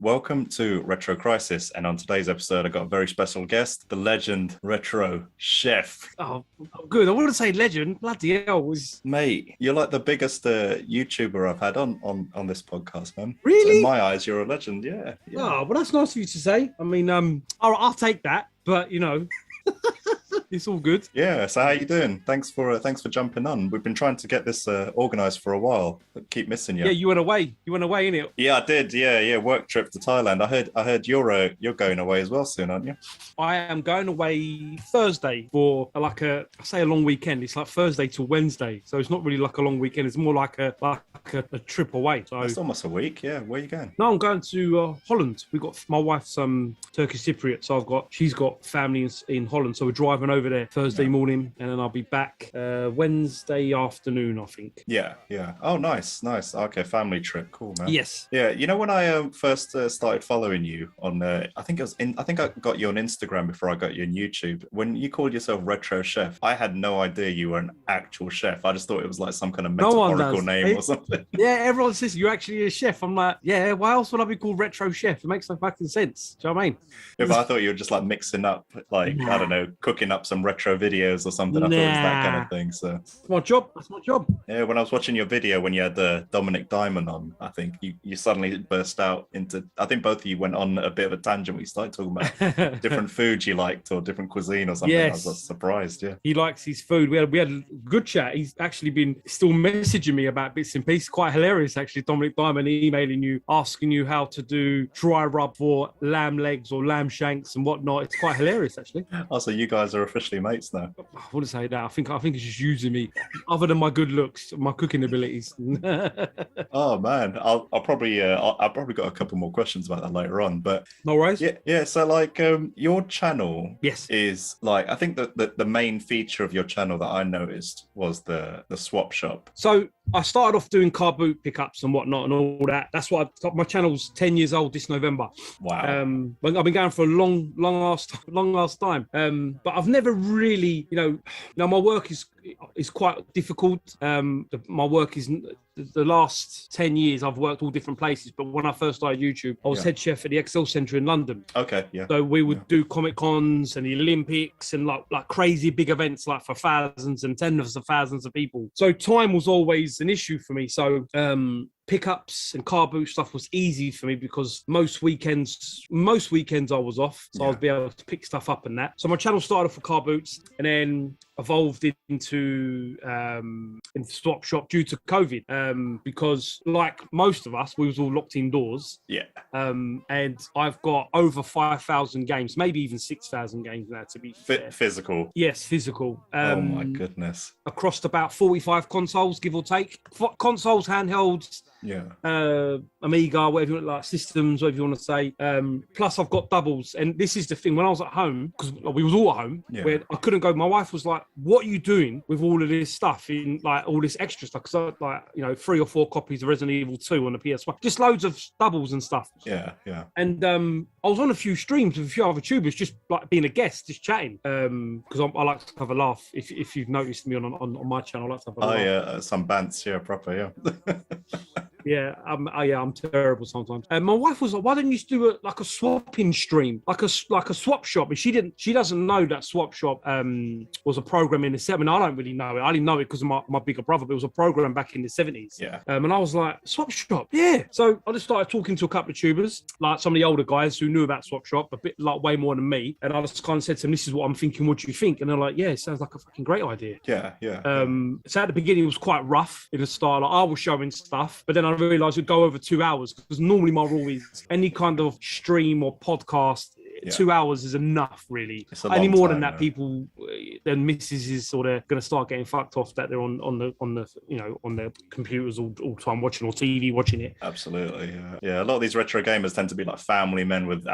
welcome to Retro Crisis. And on today's episode, I got a very special guest, the legend Retro Chef. Oh, good. I wouldn't say legend. Bloody hell. Mate, you're like the biggest YouTuber I've had on this podcast, man. Really? So in my eyes, you're a legend, yeah. Oh, well, that's nice of you to say. I mean, I'll take that, but, you know... It's all good. Yeah. So how you doing? Thanks for jumping on. We've been trying to get this organized for a while. But keep missing you. Yeah, you went away. Innit? Yeah, I did. Yeah. Work trip to Thailand. I heard you're going away as well soon, aren't you? I am going away Thursday for I say a long weekend. It's like Thursday to Wednesday, so it's not really like a long weekend. It's more like a trip away. So it's almost a week. Yeah. Where are you going? No, I'm going to Holland. We got my wife's Turkish Cypriot, so she's got family in Holland, so we're driving over there Thursday morning, and then I'll be back Wednesday afternoon, I think. Yeah. Oh, nice. Okay, family trip. Cool, man. Yes. Yeah. You know, when I first started following you on, I think I got you on Instagram before I got you on YouTube. When you called yourself Retro Chef, I had no idea you were an actual chef. I just thought it was like some kind of metaphorical name or something. Yeah, everyone says you're actually a chef. I'm like, yeah, why else would I be called Retro Chef? It makes no fucking sense. Do you know what I mean? Yeah, but I thought you were just like mixing up, like, I don't know, cooking up some retro videos or something. I thought it was that kind of thing. So that's my job. Yeah, when I was watching your video when you had the Dominic Diamond on, I think you suddenly burst out into, I think both of you went on a bit of a tangent. We started talking about different foods you liked or different cuisine or something. Yes. I was surprised. Yeah, he likes his food. We had a good chat. He's actually been still messaging me about bits and pieces. Quite hilarious, actually. Dominic Diamond emailing you, asking you how to do dry rub for lamb legs or lamb shanks and whatnot. It's quite hilarious, actually. Oh, so you guys are officially mates now? I wouldn't say that. I think he's just using me, other than my good looks, my cooking abilities. Oh man, I'll probably got a couple more questions about that later on. But no worries. Yeah. So like, your channel, yes, is like, I think that the main feature of your channel that I noticed was the swap shop. So I started off doing car boot pickups and whatnot and all that. That's why my channel's 10 years old this November. Wow. I've been going for a long ass time. But I've never really, now my work is quite difficult. My work is the last 10 years I've worked all different places, but when I first started YouTube, I was head chef at the Excel Centre in London. Okay, yeah. So we would do Comic Cons and the Olympics and like crazy big events, like for thousands and tens of thousands of people. So time was always an issue for me. So pickups and car boot stuff was easy for me because most weekends I was off, so I would be able to pick stuff up and that. So my channel started off with car boots and then evolved into swap shop due to COVID, because like most of us, we was all locked indoors. Yeah. And I've got over 5,000 games, maybe even 6,000 games now, to be fair. Physical. Yes, physical. Oh my goodness. Across about 45 consoles, give or take. Consoles, handhelds. Yeah. Amiga, whatever you want, like systems, whatever you want to say. Plus I've got doubles. And this is the thing, when I was at home, because we was all at home, where I couldn't go, my wife was like, what are you doing with all of this stuff, in like all this extra stuff? Because I 3 or 4 copies of Resident Evil 2 on the PS1, just loads of doubles and stuff. Yeah. And I was on a few streams with a few other tubers, just like being a guest, just chatting, because I like to have a laugh. If you've noticed me on my channel, I like to have a laugh. Yeah, some bants, proper, yeah. Yeah, I'm terrible sometimes. And my wife was like, "Why don't you just do a swapping stream, like a swap shop?" And she doesn't know that swap shop was a program in the 70s. I don't really know it. I didn't know it because of my bigger brother, but it was a program back in the 70s. Yeah. And I was like, swap shop, yeah. So I just started talking to a couple of tubers, like some of the older guys who knew about swap shop, a bit like way more than me. And I just kind of said to them, "This is what I'm thinking. What do you think?" And they're like, "Yeah, it sounds like a fucking great idea." Yeah. So at the beginning it was quite rough in the style. Like I was showing stuff, but then I realized it'd go over 2 hours, because normally my rule is any kind of stream or podcast, 2 hours is enough, really. Any more than that, people, then missus is sort of going to start getting fucked off that they're on their computers all the time watching, or TV watching it. Absolutely, yeah. A lot of these retro gamers tend to be like family men with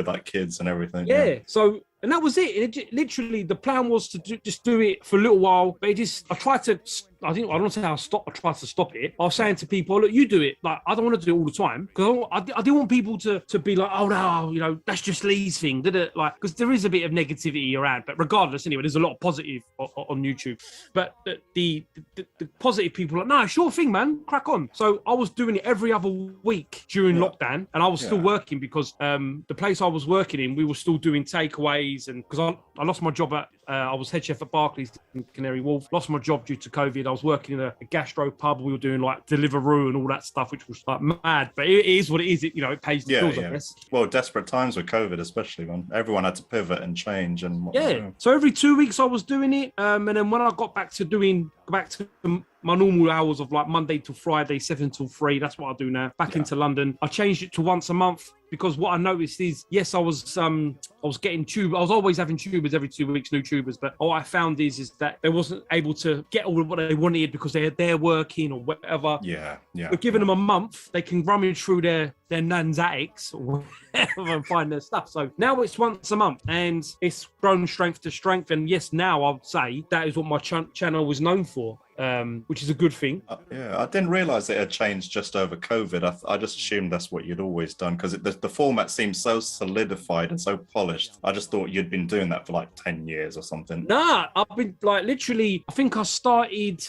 like kids and everything. Yeah. So and that was it. Literally, the plan was to just do it for a little while, but I tried to. I don't say I tried to stop it. I was saying to people, look, you do it. Like, I don't want to do it all the time because I didn't want people to be like, oh no, that's just Lee's thing, did it? Like, because there is a bit of negativity around, but regardless, anyway, there's a lot of positive on YouTube. But the positive people are like, no, sure thing, man, crack on. So I was doing it every other week during lockdown, and I was still working because the place I was working in, we were still doing takeaways, and because I lost my job at. I was head chef at Barclays in Canary Wharf. Lost my job due to COVID. I was working in a gastro pub. We were doing like Deliveroo and all that stuff, which was like mad. But it is what it is. It pays the bills, I guess. Well, desperate times with COVID, especially, man. Everyone had to pivot and change. And so every 2 weeks I was doing it. And then when I got back to my normal hours of like Monday to Friday, 7 till 3. That's what I do now. Back into London. I changed it to once a month because what I noticed is, yes, I was getting tubers. I was always having tubers every 2 weeks, new tubers. But what I found is that they wasn't able to get all of what they wanted because they're working or whatever. Yeah. But giving them a month, they can rummage through their nan's attics or whatever and find their stuff. So now it's once a month and it's grown strength to strength. And yes, now I would say that is what my channel was known for. Which is a good thing. I didn't realize it had changed just over COVID. I just assumed that's what you'd always done because the format seems so solidified and so polished. I just thought you'd been doing that for like 10 years or something. Nah, I've been like literally, I think I started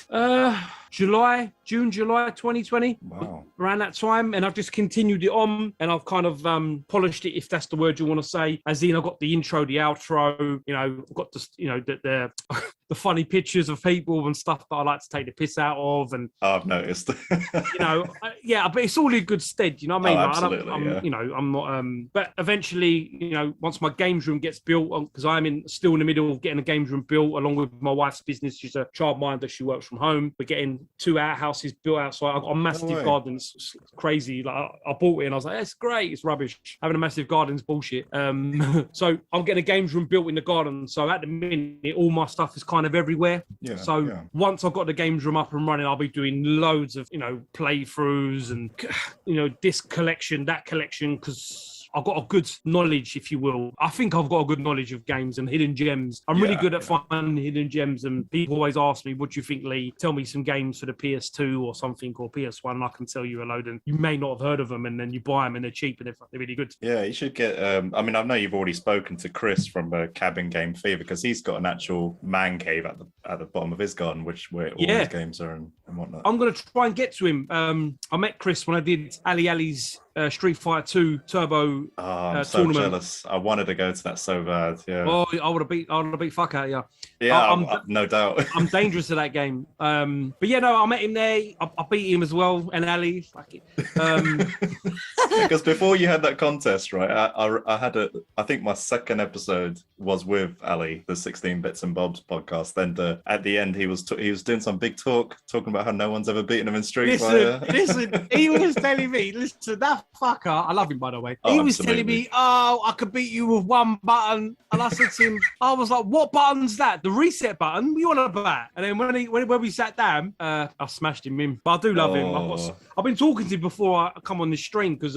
June, July 2020. Wow. Around that time, and I've just continued it on, and I've kind of polished it, if that's the word you want to say. As in, I've got the intro, the outro. I've got the the funny pictures of people and stuff that I like to take the piss out of, and I've noticed. But it's all in good stead. You know what I mean? Absolutely, I'm not. But eventually, once my games room gets built, because I'm still in the middle of getting a games room built, along with my wife's business. She's a childminder. She works from home. We're getting 2 outhouses built outside. I've got a massive garden. It's crazy. Like I bought it and I was like, it's great. It's rubbish. Having a massive garden is bullshit. So I'm getting a games room built in the garden. So at the minute, all my stuff is kind of everywhere. Once I've got the games room up and running, I'll be doing loads of playthroughs and this collection, that collection, because I've got a good knowledge, if you will. I think I've got a good knowledge of games and hidden gems. I'm really good at finding hidden gems, and people always ask me, what do you think, Lee? Tell me some games for the PS2 or something, or PS1, and I can tell you a load, and you may not have heard of them, and then you buy them and they're cheap and they're really good. Yeah, you should get, I know you've already spoken to Chris from Cabin Game Fever, because he's got an actual man cave at the bottom of his garden, where all his games are and whatnot. I'm going to try and get to him. I met Chris when I did Ali's Street Fighter 2 Turbo I'm so tournament. Jealous. I wanted to go to that so bad. Yeah. Oh, I would have beat fuck out of you. Yeah, no doubt. I'm dangerous at that game. But yeah, no, I met him there. I beat him as well, and Ali. Fuck it. Because before you had that contest, right? I had I think my second episode was with Ali, the 16 Bits and Bobs podcast. Then at the end, he was doing some big talking about how no one's ever beaten him in Street Fighter. Listen, he was telling me, that fucker, I love him by the way. Oh, he was telling me, I could beat you with one button, and I said to him, I was like, what button's that? The reset button? What you want about? And then when we sat down, I smashed him in. But I do love him. I've been talking to him before I come on this stream because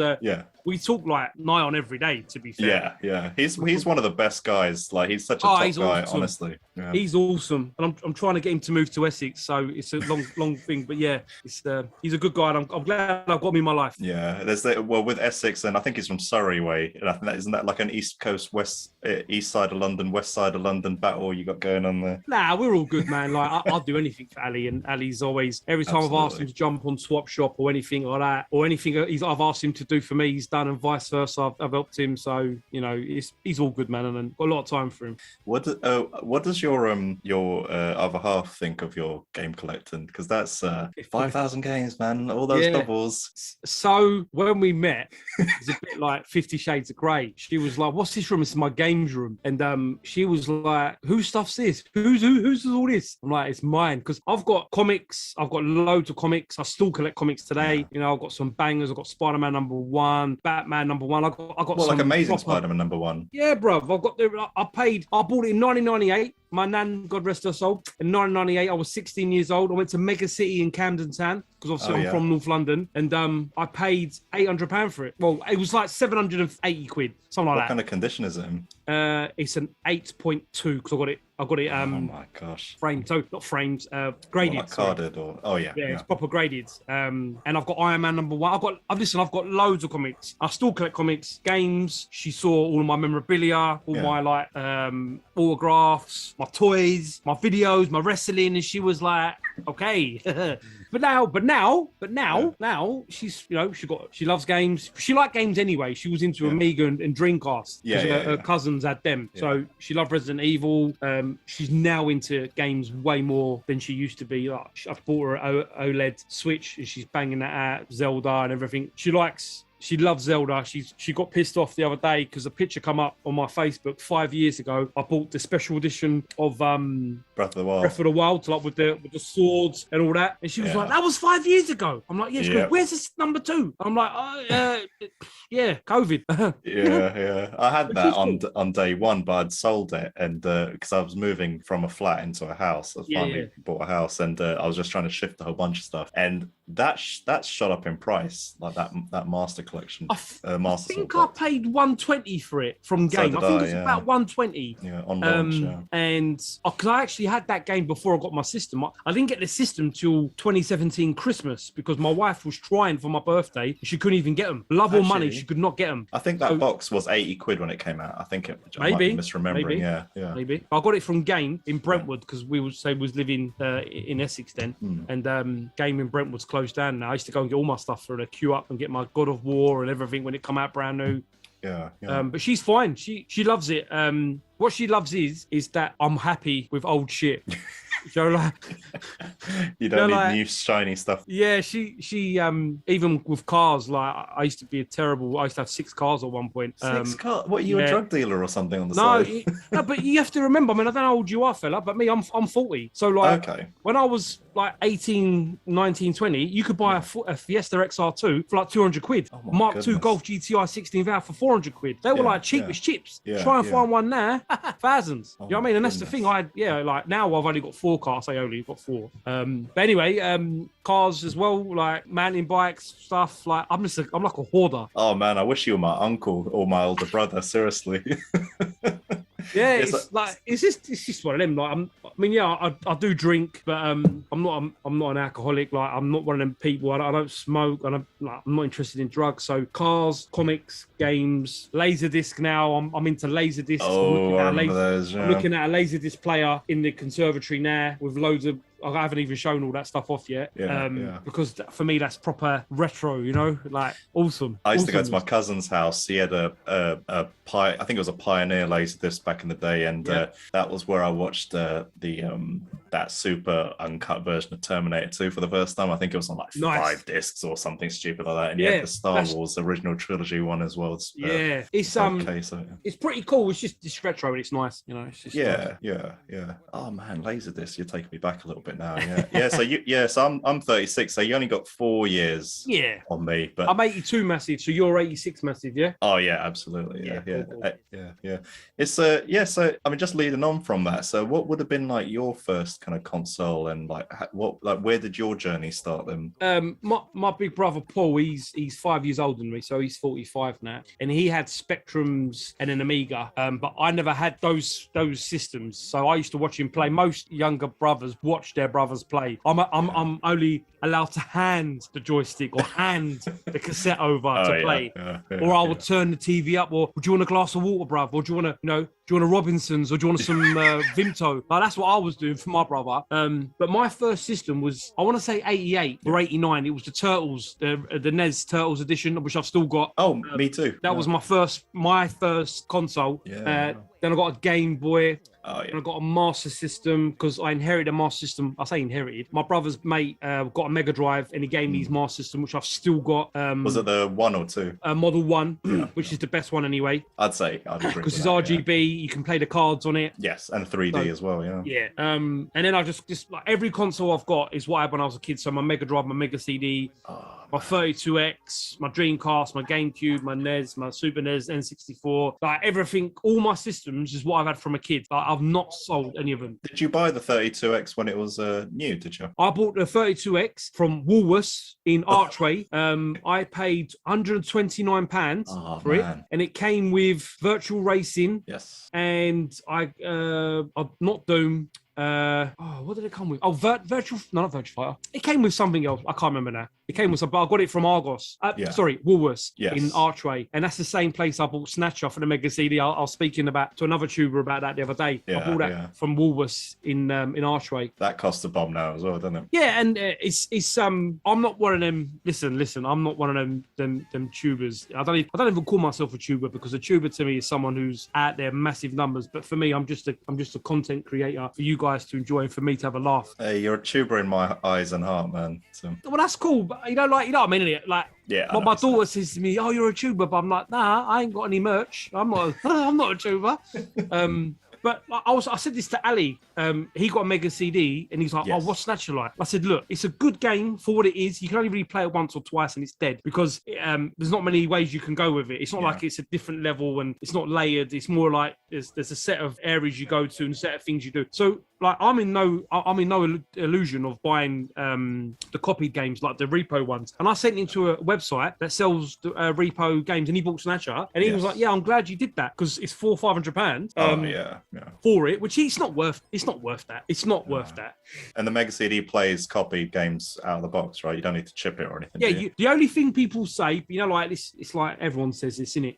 we talk like nigh on every day. To be fair, yeah. He's one of the best guys. Like he's such a top guy, awesome. Honestly. Yeah. He's awesome, and I'm trying to get him to move to Essex. So it's a long thing, but yeah, he's a good guy, and I'm glad I've got him in my life. Yeah, with Essex, and I think he's from Surrey way, and I think isn't that like an East Coast, East side of London, West side of London battle you got going on there? Nah, we're all good, man. Like I'll do anything for Ali, and Ali's always every time I've asked him to jump on Swap Shop or anything like that, or anything I've asked him to do for me, he's done, and vice versa. I've helped him, so he's all good, man, and got a lot of time for him. What does your other half think of your game collecting? Because that's 5,000 games, man. All those doubles. So when we met, it's a bit like 50 Shades of Grey. She was like, "What's this room?" It's my games room, and she was like, "Whose stuff's this? Who's all this?" I'm like, "It's mine," because I've got comics. I've got loads of comics. I still collect comics today. I've got some bangers. I've got Spider-Man #1, Batman #1. I got Well, like some Amazing proper- Spider-Man #1. Yeah, bruv. I bought it in 1998. My nan, God rest her soul, in 1998, I was 16 years old. I went to Mega City in Camden Town because obviously I'm from North London, and I paid £800 for it. Well, it was like 780 quid, something like that. What kind of condition is it in? It's an 8.2 because I got it. Oh my gosh. Framed, so not framed, graded. Like carded or yeah, it's proper graded. And I've got Iron Man #1. I've got loads of comics. I still collect comics, games. She saw all of my memorabilia, all my like autographs, my toys, my videos, my wrestling, and she was like, okay. But now she's, you know, she loves games. She liked games anyway. She was into Amiga and Dreamcast because her cousins had them. Yeah. So she loved Resident Evil. She's now into games way more than she used to be. Like, I've bought her an OLED Switch and she's banging that out, Zelda and everything. She loves Zelda. She got pissed off the other day because a picture come up on my Facebook 5 years ago. I bought the special edition of Breath of the Wild, like with the swords and all that. And she was like, "That was 5 years ago." I'm like, "Yeah." She goes, "Where's this #2?" I'm like, COVID. yeah. I had that on day one, but I'd sold it, and because I was moving from a flat into a house, I finally bought a house, and I was just trying to shift a whole bunch of stuff, and that shot up in price, like that Master Collection. I think I paid 120 for it from game. I think it's about 120. Yeah, on launch. And because I actually had that game before I got my system. I didn't get the system till 2017 Christmas because my wife was trying for my birthday. And she couldn't even get them. Love or money, she could not get them. I think that box was 80 quid when it came out. I think it. I might be misremembering. Yeah. Maybe. I got it from Game in Brentwood because we was living in Essex then, and Game in Brentwood's closed down now. I used to go and get all my stuff for the queue up and get my God of War and everything when it come out brand new. Yeah. But she's fine. She loves it. What she loves is that I'm happy with old shit. So like, you don't need new shiny stuff. Yeah, she even with cars, like I used to have 6 cars at one point. 6 cars? What, are you a drug dealer or something on the side? No, but you have to remember, I mean, I don't know how old you are, fella, but me, I'm 40. So like, when I was like 18, 19, 20, you could buy a Fiesta XR2 for like 200 quid. Oh Mark II Golf GTI 16 valve for 400 quid. They were like cheap as chips. Try and find one now, thousands. You know what I mean? And that's the thing. Like now I've only got 4 cars. I only got 4. But anyway, cars as well, like mountain bikes, stuff. Like I'm like a hoarder. Oh man, I wish you were my uncle or my older brother. Seriously. Yeah, it's just one of them. Like, I do drink, but I'm not an alcoholic. Like, I'm not one of them people. I don't smoke. I'm not interested in drugs. So cars, comics, games, Laserdisc. Now I'm into Laserdisc. I'm looking at a Laserdisc player in the conservatory now with loads of. I haven't even shown all that stuff off yet, because for me that's proper retro, you know, like awesome. I used to go to my cousin's house. He had I think it was a Pioneer Laserdisc back in the day, and that was where I watched that super uncut version of Terminator 2 for the first time. I think it was on like 5 discs or something stupid like that, and he had the Star Wars original trilogy one as well. It's it's pretty cool. It's retro and it's nice, you know. It's just yeah. Oh man, Laserdisc, you're taking me back a little bit now. So I'm 36, so you only got 4 years on me, but I'm 82 massive, so you're 86 massive. Oh yeah, absolutely. Yeah. It's so I mean, just leading on from that, so what would have been like your first kind of console, and where did your journey start then? My big brother Paul, he's 5 years older than me, so he's 45 now, and he had Spectrums and an Amiga, but I never had those systems, so I used to watch him play. Most younger brothers watch their brothers play. I'm only allowed to hand the joystick or hand the cassette over to play, or I would turn the TV up, or do you want a glass of water, bruv, or do you want a Robinsons, or do you want some Vimto? Like, that's what I was doing for my brother. But my first system was, I want to say 88 or 89. It was the Turtles, the NES Turtles edition, which I've still got. Oh, me too. That was my first console. Then I got a Game Boy. Oh yeah. And I got a Master System because I inherited a Master System. I say inherited. My brother's mate got a Mega Drive and he gave me his Master System, which I've still got. Was it the 1 or 2? Model 1, which is the best one anyway. I'd agree. Because it's RGB, you can play the cards on it. Yes, and 3D as well, yeah. Yeah. And then I just like every console I've got is what I had when I was a kid. So my Mega Drive, my Mega CD, my 32X, my Dreamcast, my GameCube, my NES, my Super NES, N64. Like everything, all my systems is what I've had from a kid. Like, I've not sold any of them. Did you buy the 32X when it was new, did you? I bought the 32X from Woolworths in Archway. I paid £129 for it. And it came with virtual racing. Yes. And not Doom. What did it come with? Virtual, no, not Virtual Fighter. It came with something else. I can't remember now. It came with something, but I got it from Argos. Sorry, Woolworths in Archway. And that's the same place I bought Snatcher for the Mega CD. I was speaking to another tuber about that the other day. I bought that from Woolworths in Archway. That costs a bomb now as well, doesn't it? Yeah, and it's I'm not one of them. Listen, I'm not one of them tubers. I don't even call myself a tuber because a tuber to me is someone who's out there massive numbers. But for me, I'm just a content creator for you guys to enjoy and for me to have a laugh. Hey, you're a tuber in my eyes and heart, man. So. Well, that's cool, but you know what I mean, innit? Like, my daughter says to me, "Oh, you're a tuber," but I'm like, "Nah, I ain't got any merch. I'm not a tuber." But I said this to Ali. He got a Mega CD, and he's like, "Oh, what's Snatcher like?" I said, "Look, it's a good game for what it is. You can only really play it once or twice, and it's dead because there's not many ways you can go with it. It's not like it's a different level and it's not layered. It's more like there's a set of areas you go to and a set of things you do. So like I'm in no illusion of buying the copied games like the repo ones. And I sent him to a website that sells repo games, and he bought Snatcher, and he was like, "Yeah, I'm glad you did that because it's £400-500 for it, which it's not worth. It's not worth that. It's not worth that." And the Mega CD plays copied games out of the box, right? You don't need to chip it or anything. Yeah, the only thing people say, like this, it's like everyone says this, innit?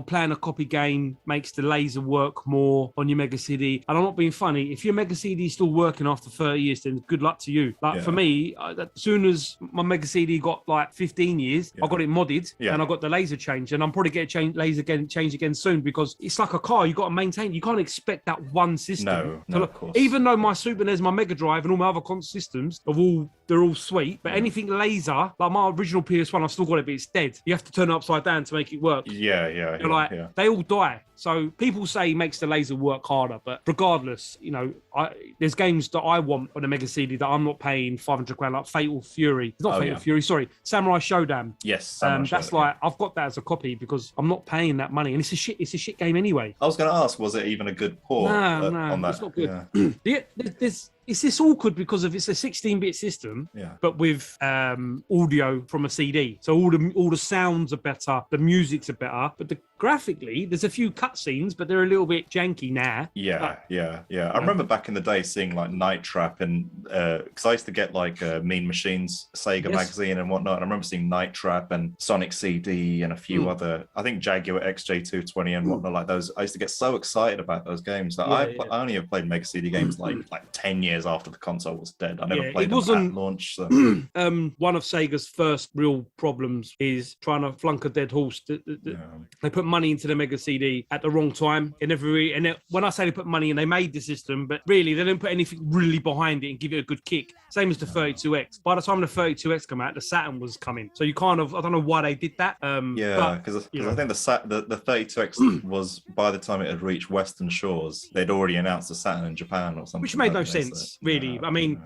Playing a copy game makes the laser work more on your Mega CD. And I'm not being funny. If your Mega CD is still working after 30 years, then good luck to you. Like for me, as soon as my Mega CD got like 15 years, I got it modded and I got the laser changed. And I'm probably going to laser changed again soon because it's like a car. You got to maintain. You can't expect that one system. No, of course. Even though my Super NES, my Mega Drive, and all my other console systems they're all sweet, but anything laser, like my original PS1, I've still got it, but it's dead. You have to turn it upside down to make it work. They all die. So people say it makes the laser work harder, but regardless, there's games that I want on a Mega CD that I'm not paying £500, like Fatal Fury. It's not Fatal Fury, sorry, Samurai Showdown. Yes, that's like I've got that as a copy because I'm not paying that money, and it's a shit game anyway. I was going to ask, was it even a good port? No, it's not good. It's this awkward because it's a 16-bit system, but with audio from a CD. So all the sounds are better, the music's are better, but graphically, there's a few cutscenes, but they're a little bit janky now. I remember back in the day seeing like Night Trap and because I used to get like Mean Machines Sega magazine and whatnot. And I remember seeing Night Trap and Sonic CD and a few other, I think Jaguar XJ220 and whatnot like those. I used to get so excited about those games that I only have played Mega CD games like 10 years after the console was dead. I never played them at launch. So. One of Sega's first real problems is trying to flunk a dead horse. They put money into the Mega CD at the wrong time. When I say they put money in, they made the system, but really they didn't put anything really behind it and give it a good kick. Same as the 32X. By the time the 32X came out, the Saturn was coming. So you I don't know why they did that. Because I think the 32X was, by the time it had reached Western shores, they'd already announced the Saturn in Japan or something. Which made no sense, really. I mean,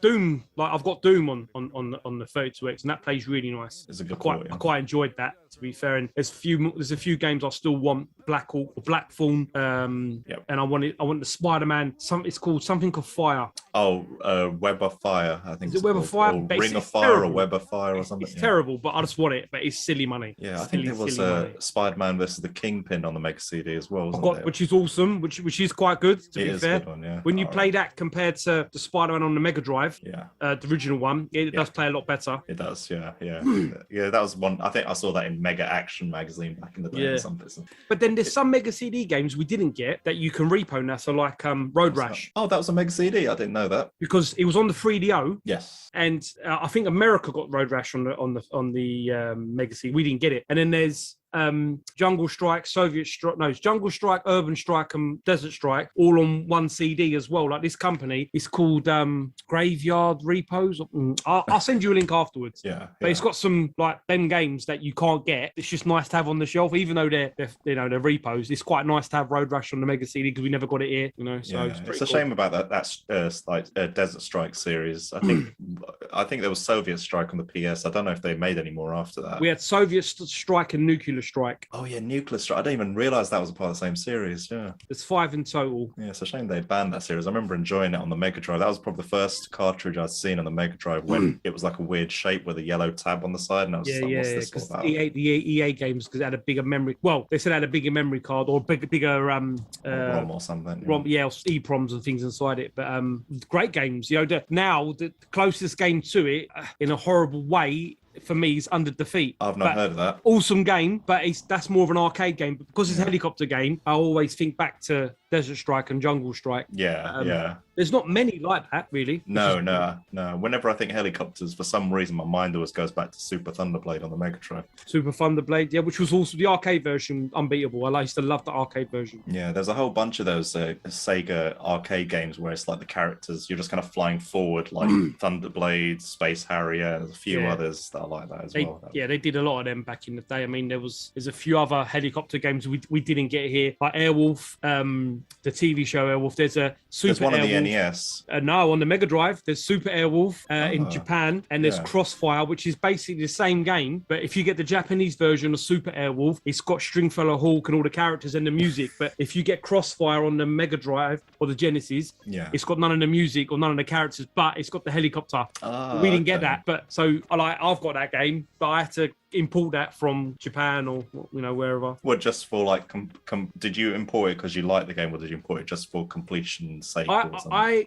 Doom, like I've got Doom on the 32X, and that plays really nice. It's a good I quite enjoyed that, to be fair. And there's a few games I still want. Black Hawk or Blackthorn, and I want the Spider-Man. It's called something of Fire. Web of Fire, I think. Is it Web of Fire? Ring of Fire terrible. Or Web of Fire or something. It's terrible, but I just want it. But it's silly money. Yeah, I think there was Spider-Man versus the Kingpin on the Mega CD as well. Which is awesome, which is quite good. To be fair, good one, when you play that compared to the Spider-Man on the Mega Drive, the original one, it does play a lot better. It does, yeah. That was one. I think I saw that in Mega Action magazine back in the day. But then there's some Mega CD games we didn't get that you can repo now. So like Road Rash. Oh, that was a Mega CD. I didn't know that because it was on the 3DO. Yes, and I think America got Road Rash on the Mega CD. We didn't get it. And then there's Jungle Strike, Soviet Strike, no, it's Jungle Strike, Urban Strike, and Desert Strike, all on one CD as well. Like this company, it's called Graveyard Repos. I'll send you a link afterwards. Yeah, But it's got some like them games that you can't get. It's just nice to have on the shelf, even though they're they're repos. It's quite nice to have Road Rash on the Mega CD because we never got it here, So yeah. It's a shame about that Desert Strike series. I think there was Soviet Strike on the PS. I don't know if they made any more after that. We had Soviet Strike and Nuclear Strike. Oh yeah, Nuclear Strike. I didn't even realize that was a part of the same series. Yeah, there's 5 in total. Yeah, it's a shame they banned that series. I remember enjoying it on the Mega Drive. That was probably the first cartridge I'd seen on the Mega Drive when it was like a weird shape with a yellow tab on the side, and I was what's this all about? The EA games, because it had a bigger memory. Well, they said it had a bigger memory card or bigger ROM or something. ROM, EEPROMs and things inside it. But great games. Now the closest game to it, in a horrible way, for me, is Under Defeat. I've not heard of that. Awesome game, but that's more of an arcade game. But because it's a helicopter game, I always think back to Desert Strike and Jungle Strike. Yeah. There's not many like that, really. No. Whenever I think helicopters, for some reason, my mind always goes back to Super Thunderblade on the Mega Drive. Super Thunderblade, yeah, which was also the arcade version, unbeatable. I used to love the arcade version. Yeah, there's a whole bunch of those Sega arcade games where it's like the characters, you're just kind of flying forward, like Thunderblade, Space Harrier, there's a few others that are like that as well. Yeah, they did a lot of them back in the day. I mean, there's a few other helicopter games we didn't get here, like Airwolf, the TV show Airwolf. There's one on Airwolf. The NES. No, on the Mega Drive, there's Super Airwolf in Japan, and there's Crossfire, which is basically the same game. But if you get the Japanese version of Super Airwolf, it's got Stringfellow Hawk and all the characters and the music. But if you get Crossfire on the Mega Drive or the Genesis, it's got none of the music or none of the characters, but it's got the helicopter. We didn't get that. But so I've got that game, but I had to import that from Japan or wherever. Well, just for like, did you import it because you like the game, or did you import it just for completion's sake? I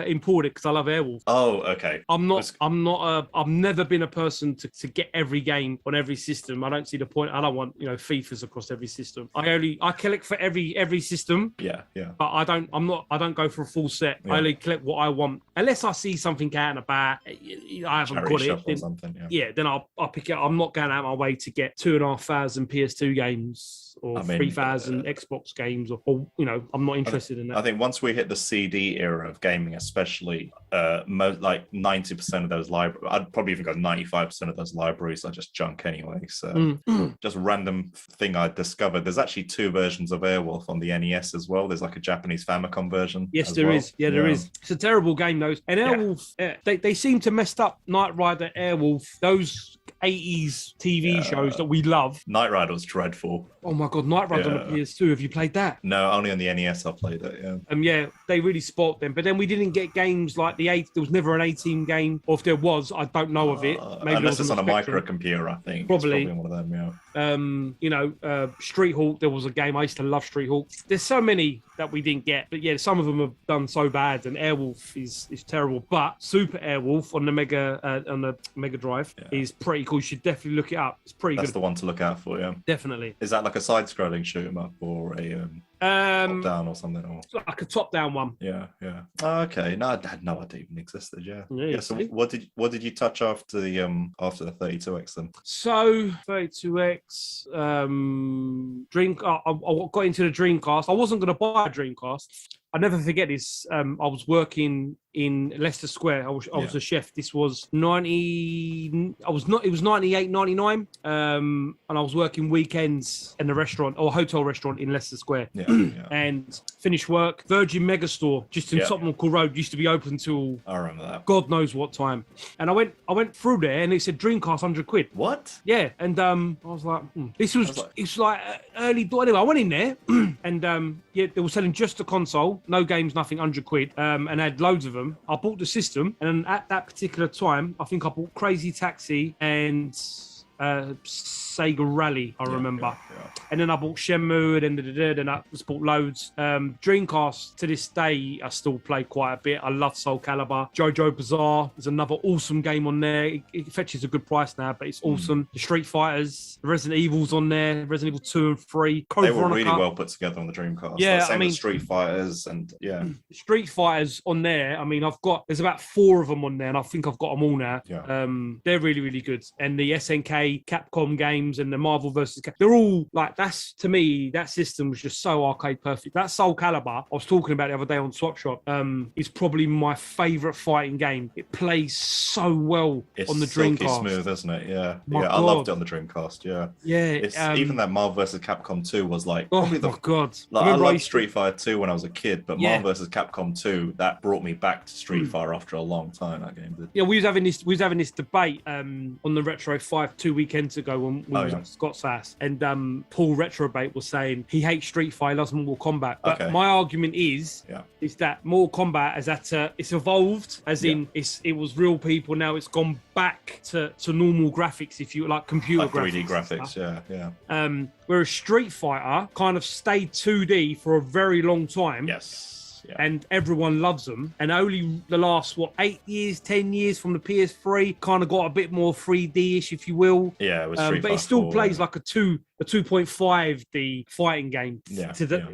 imported it because I love Airwolf. Oh, okay. I've never been a person to get every game on every system. I don't see the point. I don't want FIFAs across every system. I collect for every system. Yeah. But I don't go for a full set. I only collect what I want, unless I see something out and about. I haven't got it. Or something, then I'll pick it up. I'm not going out of my way to get 2,500 PS2 games or 3,000 Xbox games, or I'm not interested in that. I think once we hit the CD era of gaming, especially, like 90% of those libraries, I'd probably even go 95% of those libraries are just junk anyway. So just random thing I discovered. There's actually 2 versions of Airwolf on the NES as well. There's like a Japanese Famicom version. Yes, there is. Yeah, there is. It's a terrible game, those. And Airwolf, they seem to messed up Knight Rider, Airwolf, those 80s TV shows that we love. Knight Rider was dreadful. Oh my God, Knight Rider on the PS2. Have you played that? No, only on the NES I played it, they really spoilt them. But then we didn't get games like there was never an 18 game, or if there was, I don't know of it. Maybe unless it's on a Spectrum. microcomputer, I think. Probably. It's probably one of them, Street Hawk, there was a game. I used to love Street Hawk. There's so many that we didn't get, but some of them have done so bad, and Airwolf is terrible. But Super Airwolf on the Mega Drive is pretty cool. You should definitely look it up. It's pretty good. That's the one to look out for, yeah. Definitely. Is that like a side-scrolling shoot 'em up or a top-down or something? Or like a top-down one. Yeah. Oh, okay. No, I had no idea it even existed. Yeah. So see? what did you touch after the 32X then? So 32X, I got into the Dreamcast. I wasn't going to buy a Dreamcast. I never forget this. I was working in Leicester Square. I was a chef. This was 98, 99. And I was working weekends in the restaurant or hotel restaurant in Leicester Square. And finished work. Virgin Megastore, just in Tottenham Court Road, used to be open till I remember that. God knows what time. And I went through there and it said Dreamcast £100. What? Yeah. And I was like, it's like early door. Anyway, I went in there and they were selling just a console, no games, nothing, £100, and had loads of them. I bought the system, and at that particular time, I think I bought Crazy Taxi and Sega Rally, I remember. And then I bought Shenmue, and then I just bought loads. Dreamcast, to this day, I still play quite a bit. I love Soul Calibur. JoJo Bizarre is another awesome game on there. It fetches a good price now, but it's awesome. The Street Fighters, the Resident Evil's on there, Resident Evil 2 and 3. They were really well put together on the Dreamcast. Yeah, same with Street Fighters and Street Fighters on there. I mean, there's about 4 of them on there, and I think I've got them all now. Yeah. They're really, really good. And the SNK, Capcom games, and the Marvel vs. They're all like, that's, to me, that system was just so arcade perfect. That Soul Calibur, I was talking about the other day on Swap Shop, is probably my favorite fighting game. It plays so well on the Dreamcast. It's smooth, isn't it? Yeah. My I loved it on the Dreamcast. Yeah. Yeah. Even that Marvel vs. Capcom 2 was like probably my God. Like, I loved Street Fighter 2 when I was a kid, but Marvel vs. Capcom 2, that brought me back to Street Fighter after a long time. That game did. Yeah, we was having this debate on the Retro 5 2 weekends ago when we was at Scott's house, and Paul Retrobait was saying he hates Street Fighter, loves Mortal Kombat. But my argument is that Mortal Kombat has had to, it's evolved, as in it was real people, now it's gone back to normal graphics, if you like, computer graphics. 3D graphics, Whereas Street Fighter kind of stayed 2D for a very long time. Yes. Yeah. And everyone loves them. And only the last, 8 years, 10 years from the PS3, kind of got a bit more 3D-ish, if you will. Yeah, it was Street but it still plays like a 2.5D fighting game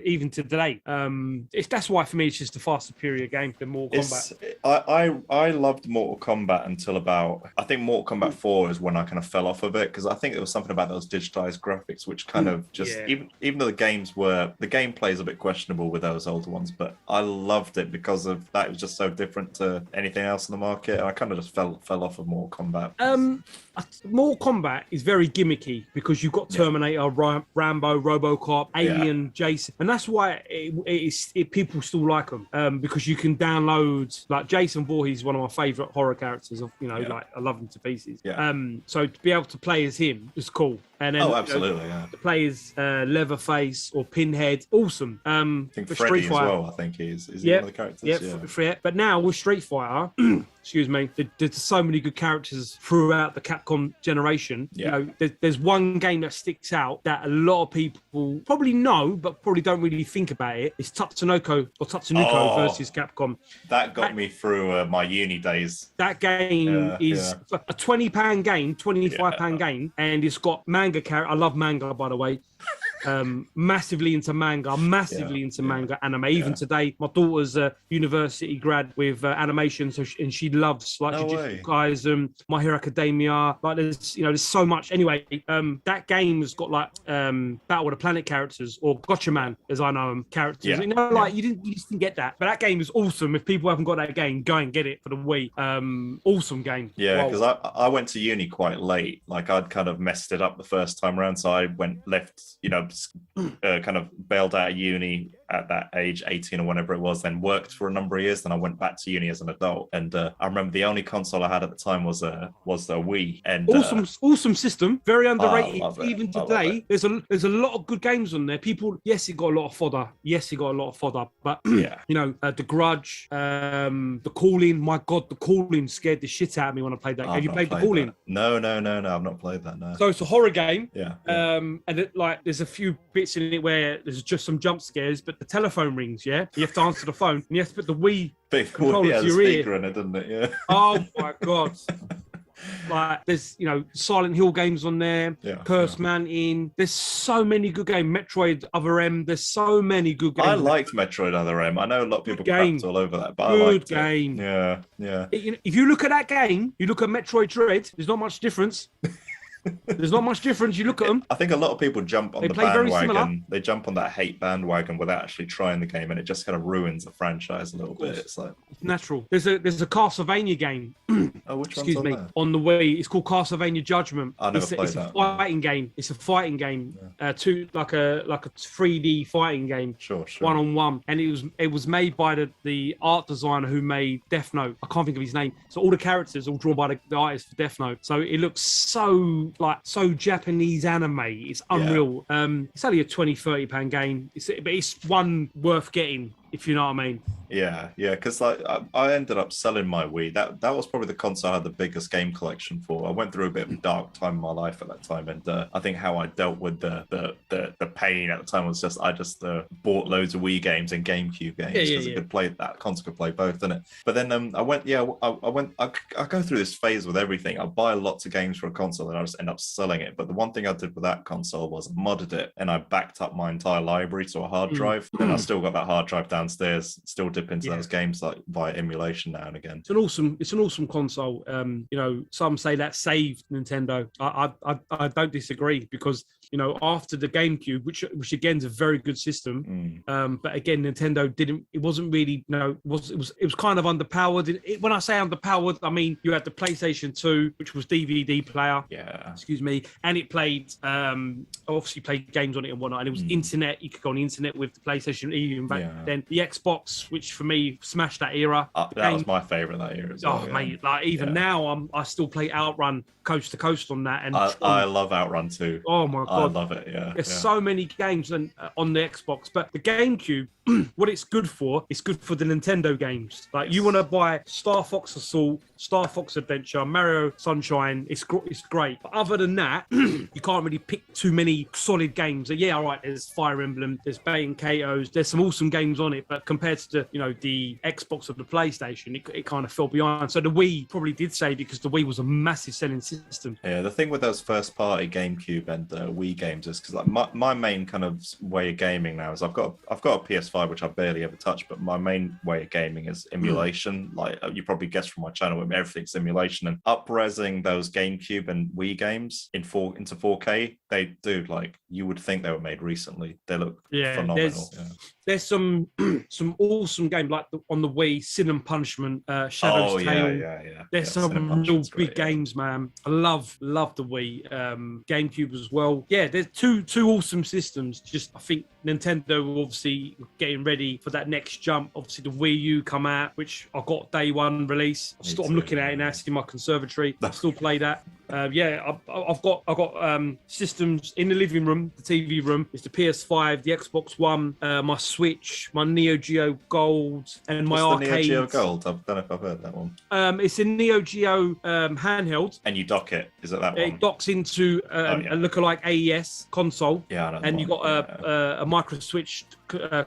even to today. That's why for me it's just a far superior game than Mortal Kombat. I loved Mortal Kombat until about, I think Mortal Kombat 4 is when I kind of fell off of it, because I think there was something about those digitized graphics which kind of just even though the gameplay is a bit questionable with those older ones, but I loved it because of that. It was just so different to anything else in the market. I kind of just fell off of Mortal Kombat. Mortal Kombat is very gimmicky because you've got Terminator, Rambo, RoboCop, Alien, Jason, and that's why people still like them, because you can download, like Jason Voorhees, one of my favorite horror characters. Like I love him to pieces. So to be able to play as him is cool. And then, absolutely, to play as Leatherface or Pinhead, awesome. I think Freddy as well. I think is one of the characters. But now with Street Fighter, excuse me, there's so many good characters throughout the Capcom generation. There's one game that sticks out that a lot of people probably know, but probably don't really think about it. It's Tatsunoko versus Capcom. That got me through my uni days. That game is a £20 game, £25 game, and it's got manga character. I love manga, by the way. Massively into manga, anime. Even today, my daughter's a university grad with animation, and she loves like Jujutsu Kaisen, My Hero Academia. Like there's so much. Anyway, that game has got like Battle of the Planet characters, or Gotcha Man as I know them characters. You just didn't get that, but that game is awesome. If people haven't got that game, go and get it for the Wii. Awesome game. Yeah, because I went to uni quite late. Like I'd kind of messed it up the first time around, so I left, kind of bailed out of uni at that age, 18 or whatever it was, then worked for a number of years. Then I went back to uni as an adult, and I remember the only console I had at the time was a Wii. And awesome system, very underrated. Even today, there's a lot of good games on there. People, it got a lot of fodder. But The Grudge, The Calling. My God, The Calling scared the shit out of me when I played that. Have you played The Calling? No, I've not played that. No. So it's a horror game. Yeah. And there's a few bits in it where there's just some jump scares, but the telephone rings. You have to answer the phone, and you have to put the Wii controller to your ear. In it, doesn't it? Yeah. Oh my God. Like there's Silent Hill games on there, Curse Mountain. There's so many good games. Metroid Other M. There's so many good games. I liked Metroid Other M. I know a lot of people crapped all over that, but I liked game. It. Yeah. If you look at that game, you look at Metroid Dread. There's not much difference. There's not much difference. You look at them. I think a lot of people jump on the bandwagon. They jump on that hate bandwagon without actually trying the game, and it just kind of ruins the franchise a little bit. It's like natural. There's a Castlevania game. Which excuse me, on the Wii. It's called Castlevania Judgment. I never played that. It's a fighting game. Like a 3D fighting game. Sure. 1-on-1, and it was made by the art designer who made Death Note. I can't think of his name. So all the characters all drawn by the artist for Death Note. So it looks so Japanese anime. It's unreal. It's only a £20-30 game. But it's one worth getting, if you know what I mean. Yeah, because like I ended up selling my Wii. That was probably the console I had the biggest game collection for. I went through a bit of a dark time in my life at that time, and I think how I dealt with the pain at the time was just I just bought loads of Wii games and GameCube games because it could play that console could play both, didn't it? But then I go through this phase with everything. I buy lots of games for a console and I just end up selling it. But the one thing I did with that console was I modded it and I backed up my entire library to a hard drive. Then I still got that hard drive downstairs. Still dip into those games like via emulation now and again. It's an awesome console. Some say that saved Nintendo. I don't disagree because after the GameCube, which again is a very good system, but again Nintendo didn't. It wasn't really it was kind of underpowered. When I say underpowered, I mean you had the PlayStation 2, which was DVD player. Yeah. Excuse me, and it played obviously played games on it and whatnot. And it was internet. You could go on the internet with the PlayStation even back then. The Xbox, which for me smashed that era. That was my favorite that era as well. Oh mate, like even now I still play Outrun coast to coast on that, and I love Outrun too. Oh my god, I love it. Yeah, there's so many games on the Xbox, but the GameCube, what it's good for the Nintendo games. Like you want to buy Star Fox Assault, Star Fox Adventure, Mario Sunshine, it's great. But other than that, you can't really pick too many solid games. Yeah, all right, there's Fire Emblem, there's Baten Kato's, there's some awesome games on it, but compared to the Xbox or the PlayStation, it kind of fell behind. So the Wii probably did save because the Wii was a massive selling system. Yeah, the thing with those first party GameCube and Wii games is because like my main kind of way of gaming now is I've got a PS5 which I barely ever touch, but my main way of gaming is emulation. Like you probably guessed from my channel, everything's emulation, and up-resing those GameCube and Wii games into 4K. They do, like, you would think they were made recently. They look phenomenal. There's some awesome games like on the Wii, Sin and Punishment, Shadow's Tale. Yeah. There's some real big games, man. I love the Wii, GameCube as well. Yeah, there's two awesome systems. Just I think Nintendo obviously getting ready for that next jump. Obviously, the Wii U come out, which I got day one release. I'm looking at it now, it's in my conservatory. I still play that. I've got systems in the living room, the TV room. It's the PS5, the Xbox One, my Switch, my Neo Geo Gold, and my arcade. Neo Geo Gold? I don't know if I've heard that one. It's a Neo Geo handheld. And you dock it? Is it that one? It docks into a lookalike AES console. Yeah, I know. And you've got a micro switch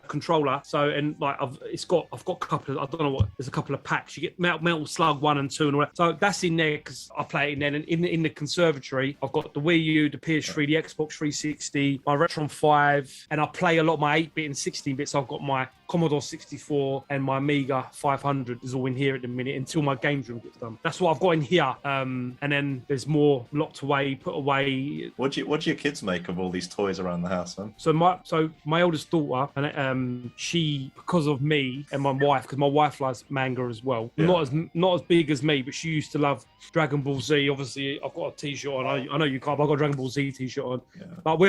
controller. So I've got a couple of, I don't know what, there's a couple of packs. You get Metal Slug 1 and 2 and all that. So that's in there because I play it in there. And in the conservatory, I've got the Wii U, the PS3, the Xbox 360, my Retron 5, and I play a lot of my 8-bit and 16-bit. So I've got my Commodore 64 and my Amiga 500 is all in here at the minute until my games room gets done. That's what I've got in here. And then there's more locked away, put away. What do your kids make of all these toys around the house, man? So my oldest daughter, and she, because of me and my wife, because my wife likes manga as well. Yeah. Not as big as me, but she used to love Dragon Ball Z. Obviously, I've got a T-shirt on. I know you can't, but I've got a Dragon Ball Z T-shirt on. Yeah. But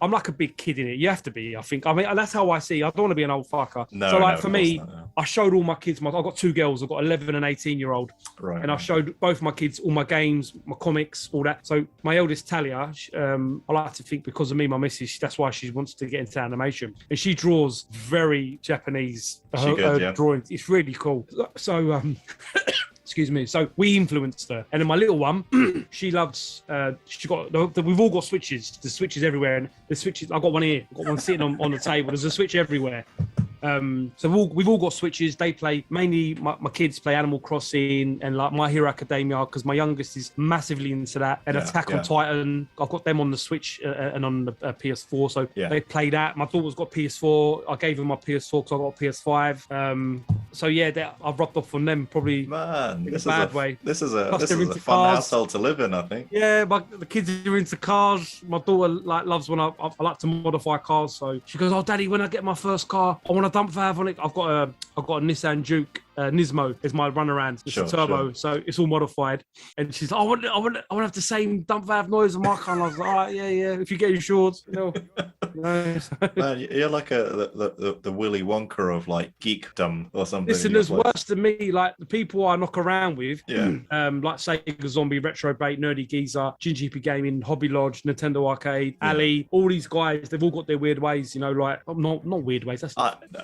I'm like a big kid in it. You have to be, I think. I mean, that's how I see. I don't want to be an old fucker. For me, I showed all my kids. I've got two girls. I've got 11 and 18-year-old. Right. And I showed both my kids all my games, my comics, all that. So my eldest Talia, I like to think because of me, my missus, that's why she wants to get into animation. And she draws very Japanese drawings. It's really cool. So, excuse me. So we influenced her. And then my little one, she loves, we've all got switches. There's switches everywhere. And the switches, I've got one here. I've got one sitting on the table. There's a switch everywhere. So we've all got switches. They play mainly my kids play Animal Crossing and like My Hero Academia because my youngest is massively into that. And Attack on Titan, I've got them on the Switch and on the PS4. So they play that. My daughter's got PS4. I gave her my PS4 because I got a PS5. So I've rubbed off on them probably in a bad way. This is a fun household to live in, I think. Yeah, the kids are into cars. My daughter loves when I like to modify cars. So she goes, "Oh, Daddy, when I get my first car, I want a dump valve on it." I've got a Nissan Juke Nismo is my runaround. It's a turbo, so it's all modified. And she's like, I want to have the same dump valve noise as my car. And I was like, all right, yeah. If you get insured, no. Man, you're like the Willy Wonka of like geekdom or something. Listen, there's worse than me. Like the people I knock around with, like Sega Zombie, Retro Bait, Nerdy Geezer, GGP Gaming, Hobby Lodge, Nintendo Arcade, Ali, all these guys, they've all got their weird ways, you know, like not weird ways, that's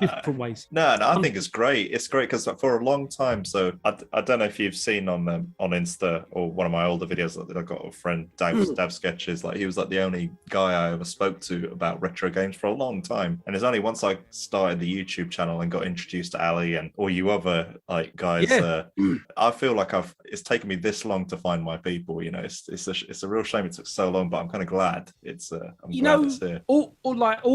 different ways. No, I think it's great. It's great because for a long time, so I don't know if you've seen on Insta or one of my older videos that I got a friend, Dav Sketches, like he was like the only guy I ever spoke to about retro games for a long time. And it's only once I started the YouTube channel and got introduced to Ali and all you other like guys, I feel like it's taken me this long to find my people. You know, it's a real shame it took so long, but I'm kind of glad it's here. All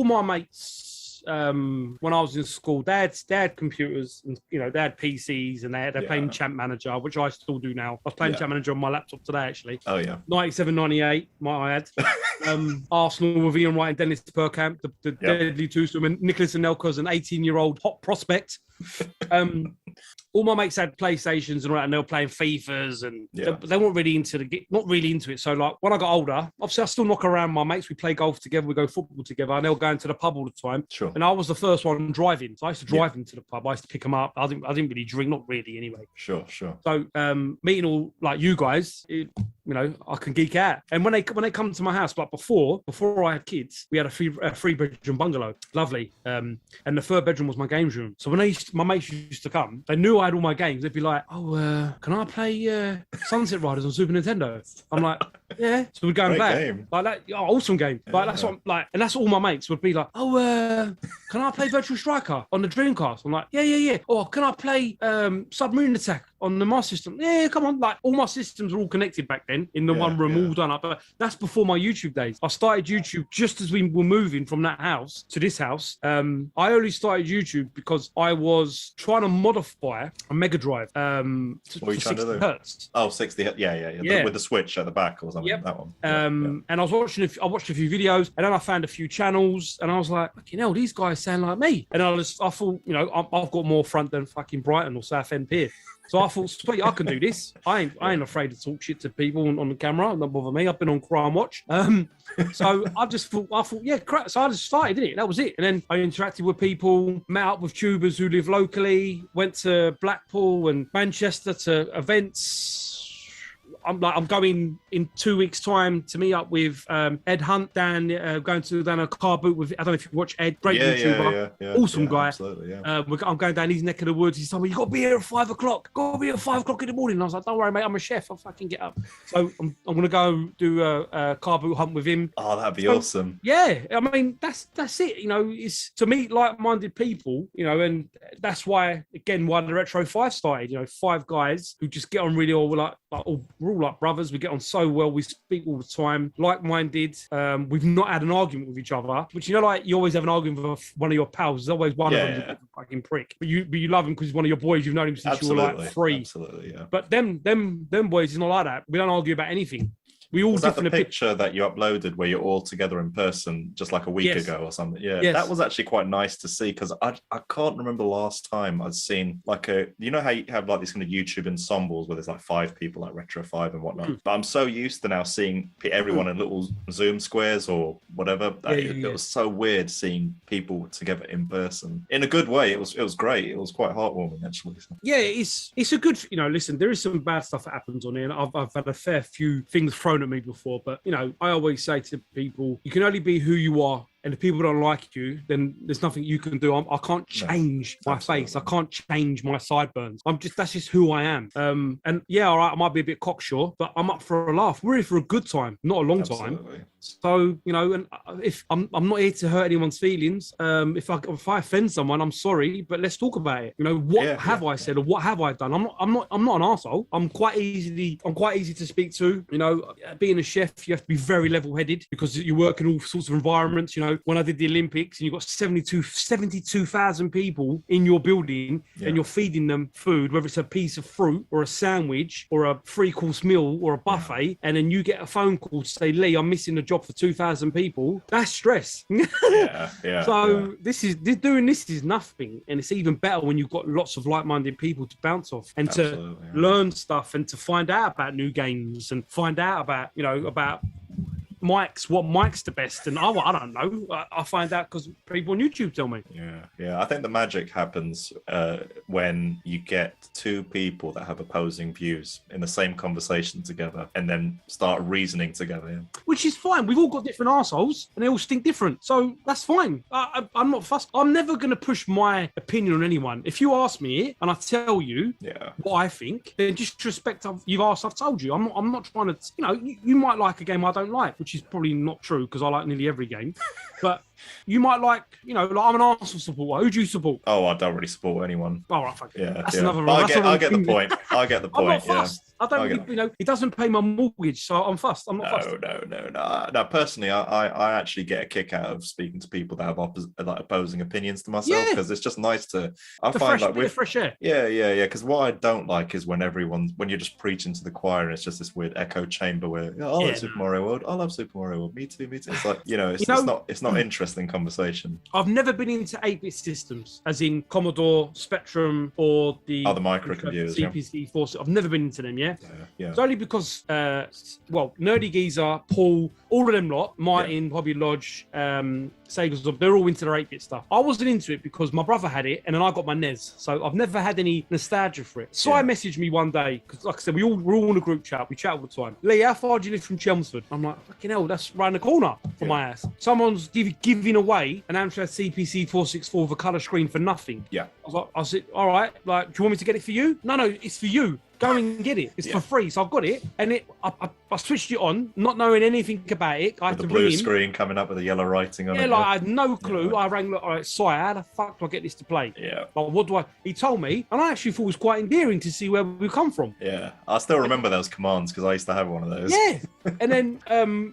my mates, when I was in school, they had computers and, you know, they had PCs and they're playing Champ Manager, which I still do now. I was playing Champ Manager on my laptop today, actually. Oh, yeah. 97, 98, might I add. Arsenal with Ian Wright and Dennis Bergkamp, the deadly twosome, and Nicholas Anelka as an 18-year-old hot prospect. All my mates had PlayStations and all that, and they were playing FIFAs, and they weren't really into it. So, like, when I got older, obviously I still knock around my mates. We play golf together, we go football together, and they were going to the pub all the time. Sure. And I was the first one driving, so I used to drive into the pub. I used to pick them up. I didn't really drink, not really, anyway. Sure. So, meeting all like you guys, you know, I can geek out. And when they come to my house, like before I had kids, we had a three bedroom bungalow, lovely. And the third bedroom was my games room. So when my mates used to come, they knew I had all my games. They'd be like, "Oh, can I play Sunset Riders on Super Nintendo?" I'm like, "Yeah." So we'd go and play like that. Oh, awesome game. Like that's what like, and that's all my mates would be like, "Oh, can I play Virtual Striker on the Dreamcast?" I'm like, "Yeah." Or can I play Submarine Attack on the Master System? Yeah, come on. Like all my systems were all connected back then in the one room, all done up. But that's before my YouTube days. I started YouTube just as we were moving from that house to this house. I only started YouTube because I was trying to modify a Mega Drive what are you trying to do? Hertz. Oh, 60 Hertz. Yeah. With the switch at the back or something. Yep. That one. And I was watching a few videos, and then I found a few channels, and I was like, fucking hell, these guys sound like me. And I thought, you know, I've got more front than fucking Brighton or Southend Pier. So I thought, sweet, I can do this. I ain't afraid to talk shit to people on the camera. Don't bother me. I've been on Crime Watch. So I thought, yeah, crap. So I just started, didn't it? That was it. And then I interacted with people, met up with tubers who live locally, went to Blackpool and Manchester to events. I'm going in 2 weeks' time to meet up with Ed Hunt down a car boot with, I don't know if you watch Ed, great YouTuber, awesome guy. Absolutely, I'm going down his neck of the woods. He's telling me, you got to be here at 5 o'clock. Got to be at 5 o'clock in the morning. And I was like, don't worry, mate, I'm a chef. I'll fucking get up. So I'm going to go do a car boot hunt with him. Oh, that'd be awesome. Yeah, I mean, that's it. You know, it's to meet like-minded people, you know, and that's why the Retro 5 started, you know, 5 guys who just get on really all we're all like brothers. We get on so well. We speak all the time, like-minded. We've not had an argument with each other, which, you know, like you always have an argument with one of your pals. There's always one of them who's a fucking prick, but you love him because he's one of your boys. You've known him since you were like 3. Absolutely, yeah. But them boys is not like that. We don't argue about anything. We all was that the picture that you uploaded where you're all together in person just like a week ago or something? Yeah, that was actually quite nice to see because I can't remember the last time I'd seen like you know how you have like these kind of YouTube ensembles where there's like 5 people like Retro 5 and whatnot. But I'm so used to now seeing everyone in little Zoom squares or whatever. It was so weird seeing people together in person in a good way. It was great. It was quite heartwarming actually. Yeah, it's a good, you know, listen, there is some bad stuff that happens on here, and I've had a fair few things thrown at me before, but you know, I always say to people, you can only be who you are. And if people don't like you, then there's nothing you can do. I can't change my face. I can't change my sideburns. That's just who I am. And yeah, all right, I might be a bit cocksure, but I'm up for a laugh. We're here for a good time, not a long time. So, you know, and if I'm not here to hurt anyone's feelings. If I offend someone, I'm sorry, but let's talk about it. You know, what have I said or what have I done? I'm not an arsehole. I'm quite easy to speak to. You know, being a chef, you have to be very level-headed because you work in all sorts of environments. You know, when I did the Olympics and you've got 72,000 people in your building and you're feeding them food, whether it's a piece of fruit or a sandwich or a 3-course meal or a buffet, and then you get a phone call to say, Lee, I'm missing a job shop for 2,000 people. That's stress. Yeah. So this is nothing, and it's even better when you've got lots of like-minded people to bounce off and to learn stuff and to find out about new games and find out about about what Mike's the best, and I don't know. I find out because people on YouTube tell me. Yeah. I think the magic happens when you get two people that have opposing views in the same conversation together, and then start reasoning together. Yeah. Which is fine. We've all got different arseholes, and they all stink different, so that's fine. I'm not fussed. I'm never going to push my opinion on anyone. If you ask me it, and I tell you what I think, then just respect. You've asked. I've told you. I'm not trying to. You might like a game I don't like, which is probably not true because I like nearly every game, but you might like, I'm an Arsenal supporter. Who do you support? Oh, I don't really support anyone. Oh, right, fuck it. Yeah, that's yeah. another. I get the point. I get the point. I'm not fussed. I don't, it doesn't pay my mortgage, so I'm fussed. I'm not fussed. No. Personally, I actually get a kick out of speaking to people that have opposing opinions to myself, because it's just nice to. I find with fresh air. Yeah. Because what I don't like is when you're just preaching to the choir, and it's just this weird echo chamber where I like Super Mario World. I love Super Mario World. Me too. It's like it's not interesting conversation. I've never been into 8-bit systems, as in Commodore, Spectrum, or the microcomputers. CPC 4. I've never been into them. Yeah. It's only because, Nerdy Geezer, Paul, all of them lot, Martin, Hobby Lodge, Sega, they're all into their 8-bit stuff. I wasn't into it because my brother had it, and then I got my NES. So I've never had any nostalgia for it. So I messaged me one day, because like I said, we're all in a group chat. We chat all the time. Lee, how far do you live from Chelmsford? I'm like, fucking hell, that's right in the corner from my house. Someone's giving away an Amstrad CPC 464 with a colour screen for nothing. Yeah. I said, all right, do you want me to get it for you? No, it's for you. Go and get it. It's for free. So I've got it, and I switched it on, not knowing anything about it. I had with to the blue ring screen coming up with the yellow writing on it. I had no clue. I rang, all right, Si, how the fuck do I get this to play? Yeah. But what do he told me, and I actually thought it was quite endearing to see where we come from. Yeah. I still remember those commands because I used to have one of those. Yeah. And then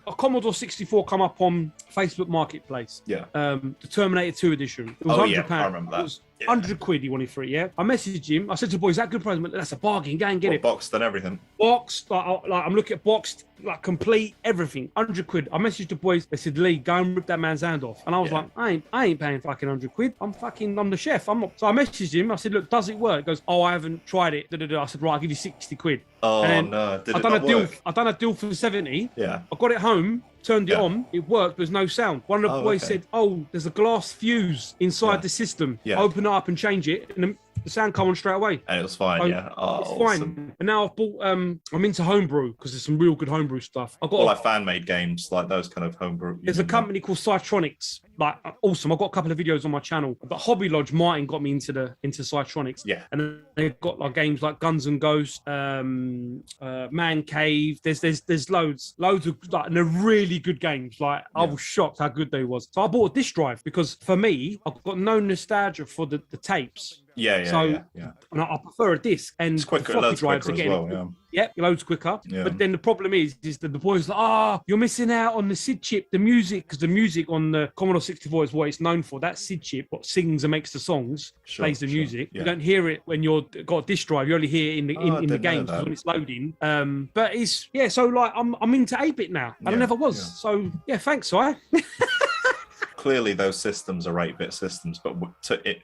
a Commodore 64 come up on Facebook Marketplace. Yeah. The Terminator 2 edition. It was £100. I remember that. It was 100 quid he wanted for it, yeah? I messaged him. I said to the boys, is that good price? That's a bargain. Go and get it. Boxed and everything. Boxed. I'm looking at boxed, complete, everything. 100 quid. I messaged the boys. They said, Lee, go and rip that man's hand off. And I was like, I ain't paying fucking 100 quid. I'm the chef. I'm not. So I messaged him. I said, look, does it work? He goes, I haven't tried it. I said, right, I'll give you 60 quid. Oh, no. Did it not work? I done a deal for 70. Yeah. I got it home. Turned it on, it worked, there's no sound. One of the boys said, there's a glass fuse inside the system. Open it up and change it, and the sound come on straight away. And it was fine, it's fine. And now I've bought, I'm into homebrew, because there's some real good homebrew stuff. I've got like fan-made games, like those kind of homebrew. There's a company called Cytronics, awesome. I've got a couple of videos on my channel. But Hobby Lodge, Martin got me into Cytronics. Yeah. And they've got games like Guns and Ghosts, Man Cave. There's loads of and they're really good games. I was shocked how good they was. So I bought a disc drive because for me, I've got no nostalgia for the tapes. Yeah. And I prefer a disc, and it's quicker, the floppy drives quicker again. as well, loads quicker. Yeah. But then the problem is that the boys are you're missing out on the SID chip, the music, because the music on the Commodore 64 is what it's known for. That SID chip, what sings and makes the songs, plays the music. Yeah. You don't hear it when you've got a disc drive. You only hear it in the games when it's loading. But it's so I'm into 8-bit now, and I never was. So thanks, Si. Clearly those systems are 8-bit systems, but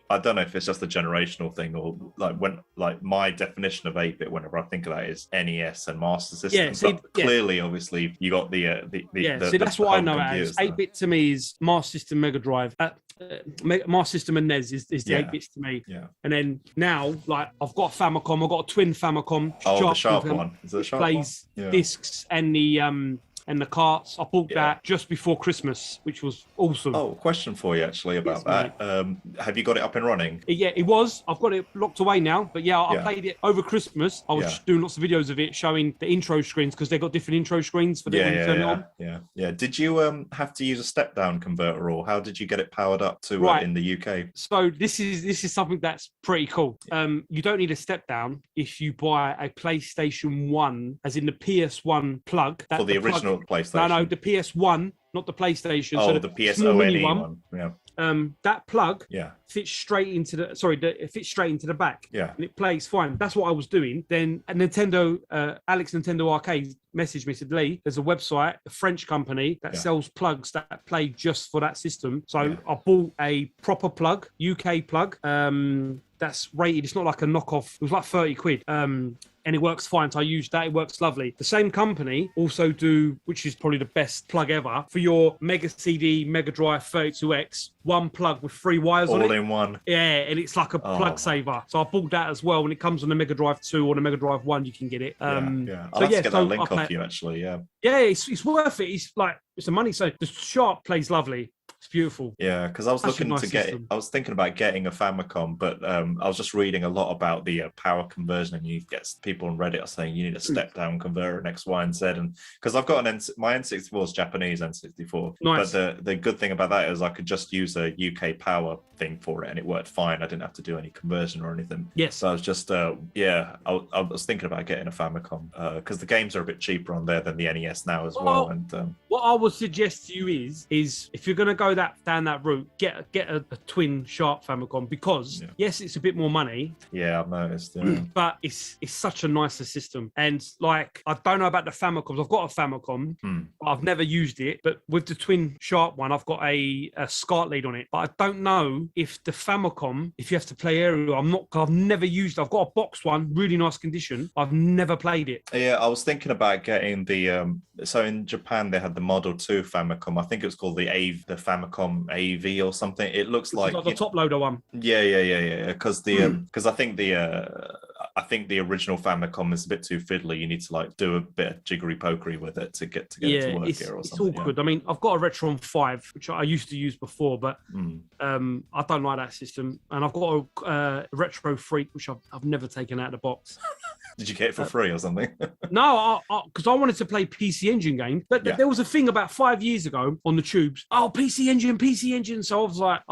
I don't know if it's just a generational thing or my definition of 8-bit whenever I think of that is NES and Master System. Clearly, obviously, you got the that's what I know it as. 8-bit to me is Master System, Mega Drive. Master System and NES is the 8-bits to me. Yeah. And then now, I've got a Famicom. I've got a twin Famicom. The sharp one. Is it a sharp plays one? discs and the carts. I bought that just before Christmas, which was awesome. Oh, question for you actually about that. Have you got it up and running? It was. I've got it locked away now. But I played it over Christmas. I was doing lots of videos of it showing the intro screens because they've got different intro screens for when you turn it on. Yeah. Did you have to use a step down converter, or how did you get it powered up to in the UK? So this is something that's pretty cool. You don't need a step down if you buy a PlayStation 1, as in the PS1 plug. For the original PlayStation? No, the PS1, not the PlayStation. Oh, so the PSONE one. Yeah. That plug Yeah. fits straight into it fits straight into the back. Yeah. And it plays fine. That's what I was doing. Then Nintendo, Alex Nintendo Arcade messaged me, said, Lee, there's a website, a French company that sells plugs that play just for that system. So I bought a proper plug, UK plug. That's rated. It's not like a knockoff. It was like 30 quid. And it works fine. So I used that. It works lovely. The same company also do, which is probably the best plug ever, for your Mega CD, Mega Drive 32X, one plug with 3 wires on it. All in one. Yeah, and it's like a plug saver. So I bought that as well. When it comes on the Mega Drive 2 or the Mega Drive 1, you can get it. I'll have to get that link off you, actually. Yeah. Yeah, it's worth it. It's the money. So the Sharp plays lovely. It's beautiful. Yeah, because I was looking to get. I was thinking about getting a Famicom, but I was just reading a lot about the power conversion, and you get people on Reddit are saying you need a step down converter and X, Y, and Z. And because I've got my N64 is Japanese N64, nice. But the good thing about that is I could just use a UK power thing for it, and it worked fine. I didn't have to do any conversion or anything. Yes. So I was just I was thinking about getting a Famicom because the games are a bit cheaper on there than the NES now as well. And what I would suggest to you is if you're going to go down that route, get a twin Sharp Famicom, because yes, it's a bit more money. Yeah, I've noticed. But it's such a nicer system. And like, I don't know about the Famicoms. I've got a Famicom, but I've never used it. But with the twin Sharp one, I've got a SCART lead on it. But I don't know if the Famicom, if you have to play aerial, I've never used it. I've got a box one, really nice condition. I've never played it. Yeah, I was thinking about getting the so in Japan they had the Model 2 Famicom. I think it was called the Famicom AV or something. It looks like the top loader one. Yeah. Because I think the original Famicom is a bit too fiddly. You need to like do a bit of jiggery pokery with it to get it to work here or something. It's awkward. I mean, I've got a Retron 5, which I used to use before, but I don't like that system. And I've got a Retro Freak, which I've never taken out of the box. Did you get it for free or something? No, because I wanted to play PC Engine games. But there was a thing about 5 years ago on the tubes. Oh, PC Engine. So I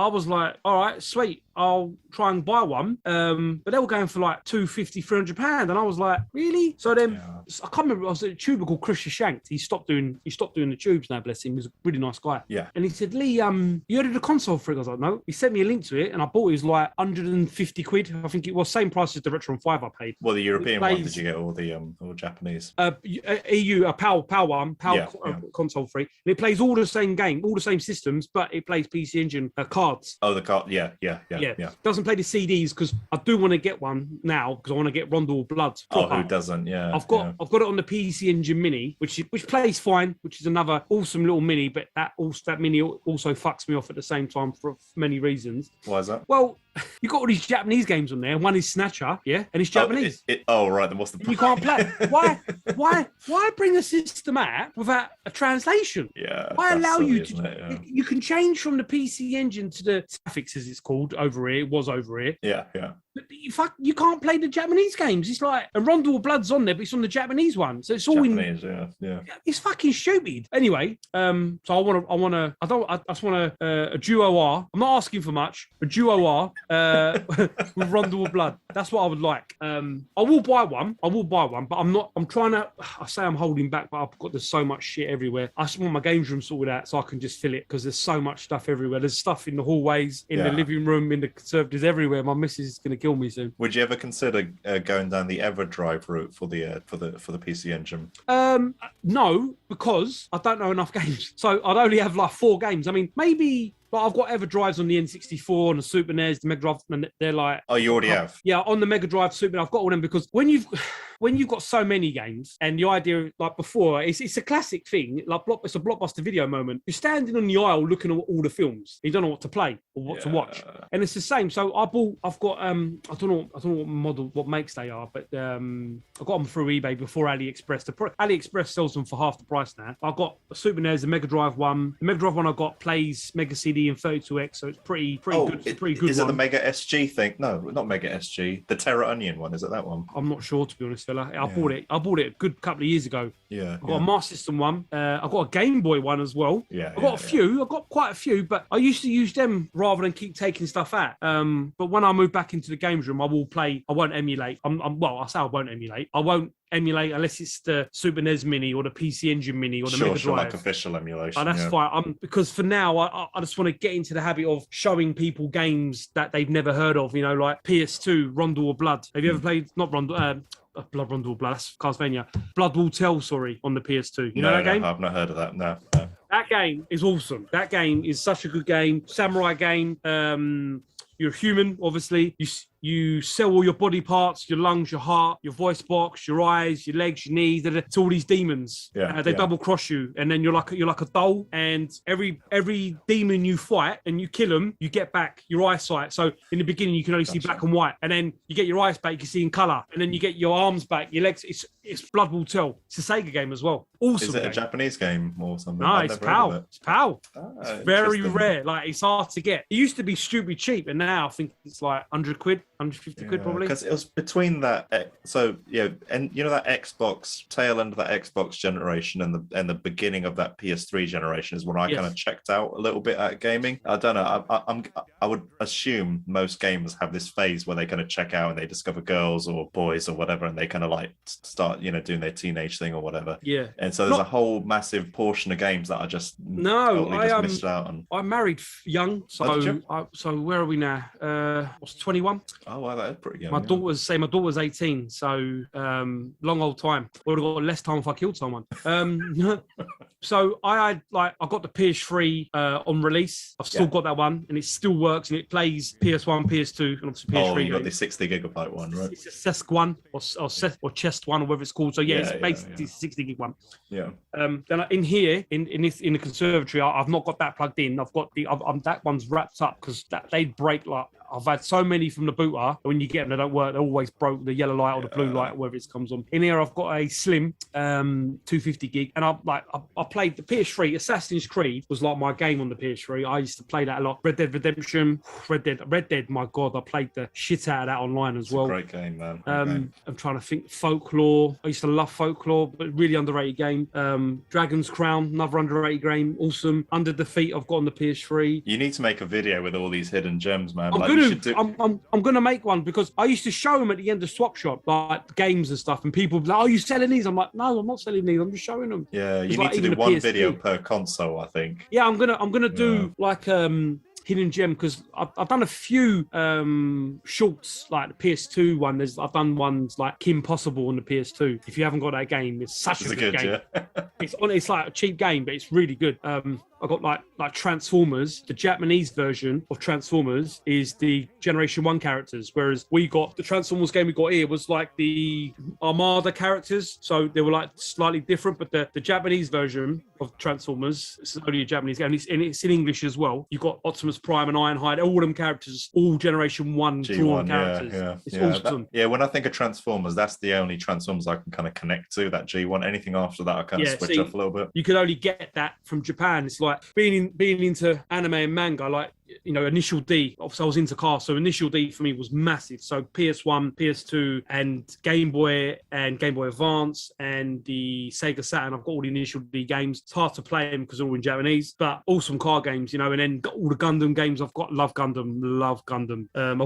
was like, all right, sweet. I'll try and buy one. But they were going for like £250, £300. And I was like, really? So then I can't remember. I was at a tuber called Chris Shank. He stopped doing the tubes now, bless him. He was a really nice guy. Yeah. And he said, Lee, you heard of the console freak? I was like, no. He sent me a link to it and I bought it. It was like 150 quid. I think it was same price as the Retron 5 I paid. Well, the European one, did you get all the all Japanese? EU, a PAL one, console freak. And it plays all the same game, all the same systems, but it plays PC Engine cards. Oh, the card. Yeah. Doesn't play the CDs because I do want to get one now because I want to get Rondo Blood. Oh, who doesn't? Yeah. I've got it on the PC Engine Mini, which plays fine, which is another awesome little mini, but that mini also fucks me off at the same time for many reasons. Why is that? Well, you got all these Japanese games on there. One is Snatcher, and it's Japanese. Right. Then what's the? You can't play. Why bring a system out without a translation? Yeah. Why allow you to? You can change from the PC Engine to the Graphics, as it's called over here. It was over here. Yeah. But you can't play the Japanese games. It's like, and Rondo Blood's on there, but it's on the Japanese one, so it's all Japanese, yeah. It's fucking stupid. Anyway, so I just want a Duo R. I'm not asking for much. A Duo R with Rondo Blood. That's what I would like. I will buy one, but I'm trying to. I say I'm holding back, but there's so much shit everywhere. I just want my games room sorted out so I can just fill it because there's so much stuff everywhere. There's stuff in the hallways, in the living room, in the conservatories, everywhere. My missus is going to kill me soon. Would you ever consider going down the EverDrive route for the PC Engine? No, because I don't know enough games. So I'd only have like 4 games. I mean, maybe. But I've got EverDrives on the N64, on the Super NES, the Mega Drive, and they're like... Oh, you already have? Yeah, on the Mega Drive, Super, I've got all them because when you've got so many games, and the idea, like before, it's a classic thing, like it's a blockbuster video moment. You're standing on the aisle looking at all the films. You don't know what to play or what to watch. And it's the same. So I've got, I don't know what model, what makes they are, but I got them through eBay before AliExpress. AliExpress sells them for half the price now. I've got a Super NES, a Mega Drive one. The Mega Drive one I got plays Mega CD and 32X, so it's pretty good. It's a pretty good. Is it the Mega SG thing? No, not Mega SG. The Terra Onion one, is it that one? I'm not sure, to be honest, fella. I bought it a good couple of years ago. Yeah. I got a Master System one. I got a Game Boy one as well. Yeah. I got a few. I got quite a few, but I used to use them rather than keep taking stuff out. But when I move back into the games room, I will play. I won't emulate. I say I won't emulate. I won't emulate unless it's the Super NES Mini or the PC Engine Mini or the Mega Drive. Like official emulation. Oh, that's fine. Because for now, I just want to get into the habit of showing people games that they've never heard of. You know, like PS2, Rondo or Blood. Have you ever played? Not Rondo. Blood Run Blood. That's Castlevania. Blood Will Tell. Sorry, on the PS2. You know that game? I've not heard of that. No. That game is awesome. That game is such a good game. Samurai game. You're human, obviously. You sell all your body parts, your lungs, your heart, your voice box, your eyes, your legs, your knees. To all these demons. They double cross you, and then you're like a doll. And every demon you fight and you kill them, you get back your eyesight. So in the beginning, you can only see black and white, and then you get your eyes back, you can see in color, and then you get your arms back, your legs. It's Blood Will Tell. It's a Sega game as well. Awesome. Is it game. a Japanese game or something? No, it's PAL. It's PAL. It's very rare. Like, it's hard to get. It used to be stupid cheap, and now I think it's like 100 quid. 150 quid probably, because it was between that. So and you know that Xbox tail end of that Xbox generation and the beginning of that PS3 generation is when I kind of checked out a little bit at gaming. I don't know. I would assume most gamers have this phase where they kind of check out and they discover girls or boys or whatever, and they kind of like start doing their teenage thing or whatever. Yeah. And so there's a whole massive portion of games that I just totally missed out on. I married young, so where are we now? I was 21. Oh, wow, that is pretty young. My daughter's 18, so long old time. I would have got less time if I killed someone. So I got the PS3 on release. I've still got that one, and it still works, and it plays PS1, PS2, and obviously PS3. Oh, you got the 60 gigabyte one, right? It's a CESC one or Chest one, or whatever it's called. So it's basically a 60 gig one. Yeah. Then in here, in the conservatory, I've not got that plugged in. I've got that one's wrapped up because they break like. I've had so many from the booter. When you get them, they don't work. They always broke the yellow light or the blue light, whether it comes on. In here, I've got a slim 250 gig, and I played the PS3. Assassin's Creed was like my game on the PS3. I used to play that a lot. Red Dead Redemption, Red Dead. My God, I played the shit out of that online as well. It's a great game, man. I'm trying to think. Folklore. I used to love Folklore, but really underrated game. Dragon's Crown, another underrated game. Awesome. Under Defeat, I've got on the PS3. You need to make a video with all these hidden gems, man. I'm gonna make one because I used to show them at the end of Swap Shop, like games and stuff, and people would be like, "Oh, you selling these?" I'm like, "No, I'm not selling these. I'm just showing them." Yeah, you need to do one video per console, I think. Yeah, I'm gonna do like hidden gem because I've done a few shorts like the PS2 one. I've done ones like Kim Possible on the PS2. If you haven't got that game, it's such a good game. Yeah. It's like a cheap game, but it's really good. I got like Transformers. The Japanese version of Transformers is the Generation 1 characters, whereas we got the Transformers game we got here was like the Armada characters, so they were like slightly different. But the Japanese version of Transformers, it's only a Japanese game, and it's in English as well. You got Optimus Prime and Ironhide, all them characters, all Generation 1 drawn characters. It's awesome. When I think of Transformers, that's the only Transformers I can kind of connect to. That G1. Anything after that, I kind of switch off a little bit. You could only get that from Japan. It's like being into anime and manga, like, you know, Initial D. Obviously, I was into cars, so Initial D for me was massive. So PS1, PS2, and Game Boy Advance, and the Sega Saturn. I've got all the Initial D games. It's hard to play them because they're all in Japanese, but awesome car games, you know. And then got all the Gundam games. I've got love Gundam. I've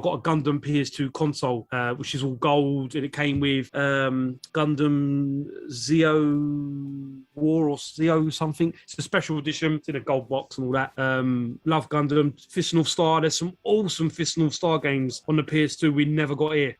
got a Gundam PS2 console, which is all gold, and it came with Gundam Zeo War or Zeo something. It's a special edition. It's in a gold box and all that. Love Gundam. Fist North Star. There's some awesome Fist North Star games on the PS2 we never got here.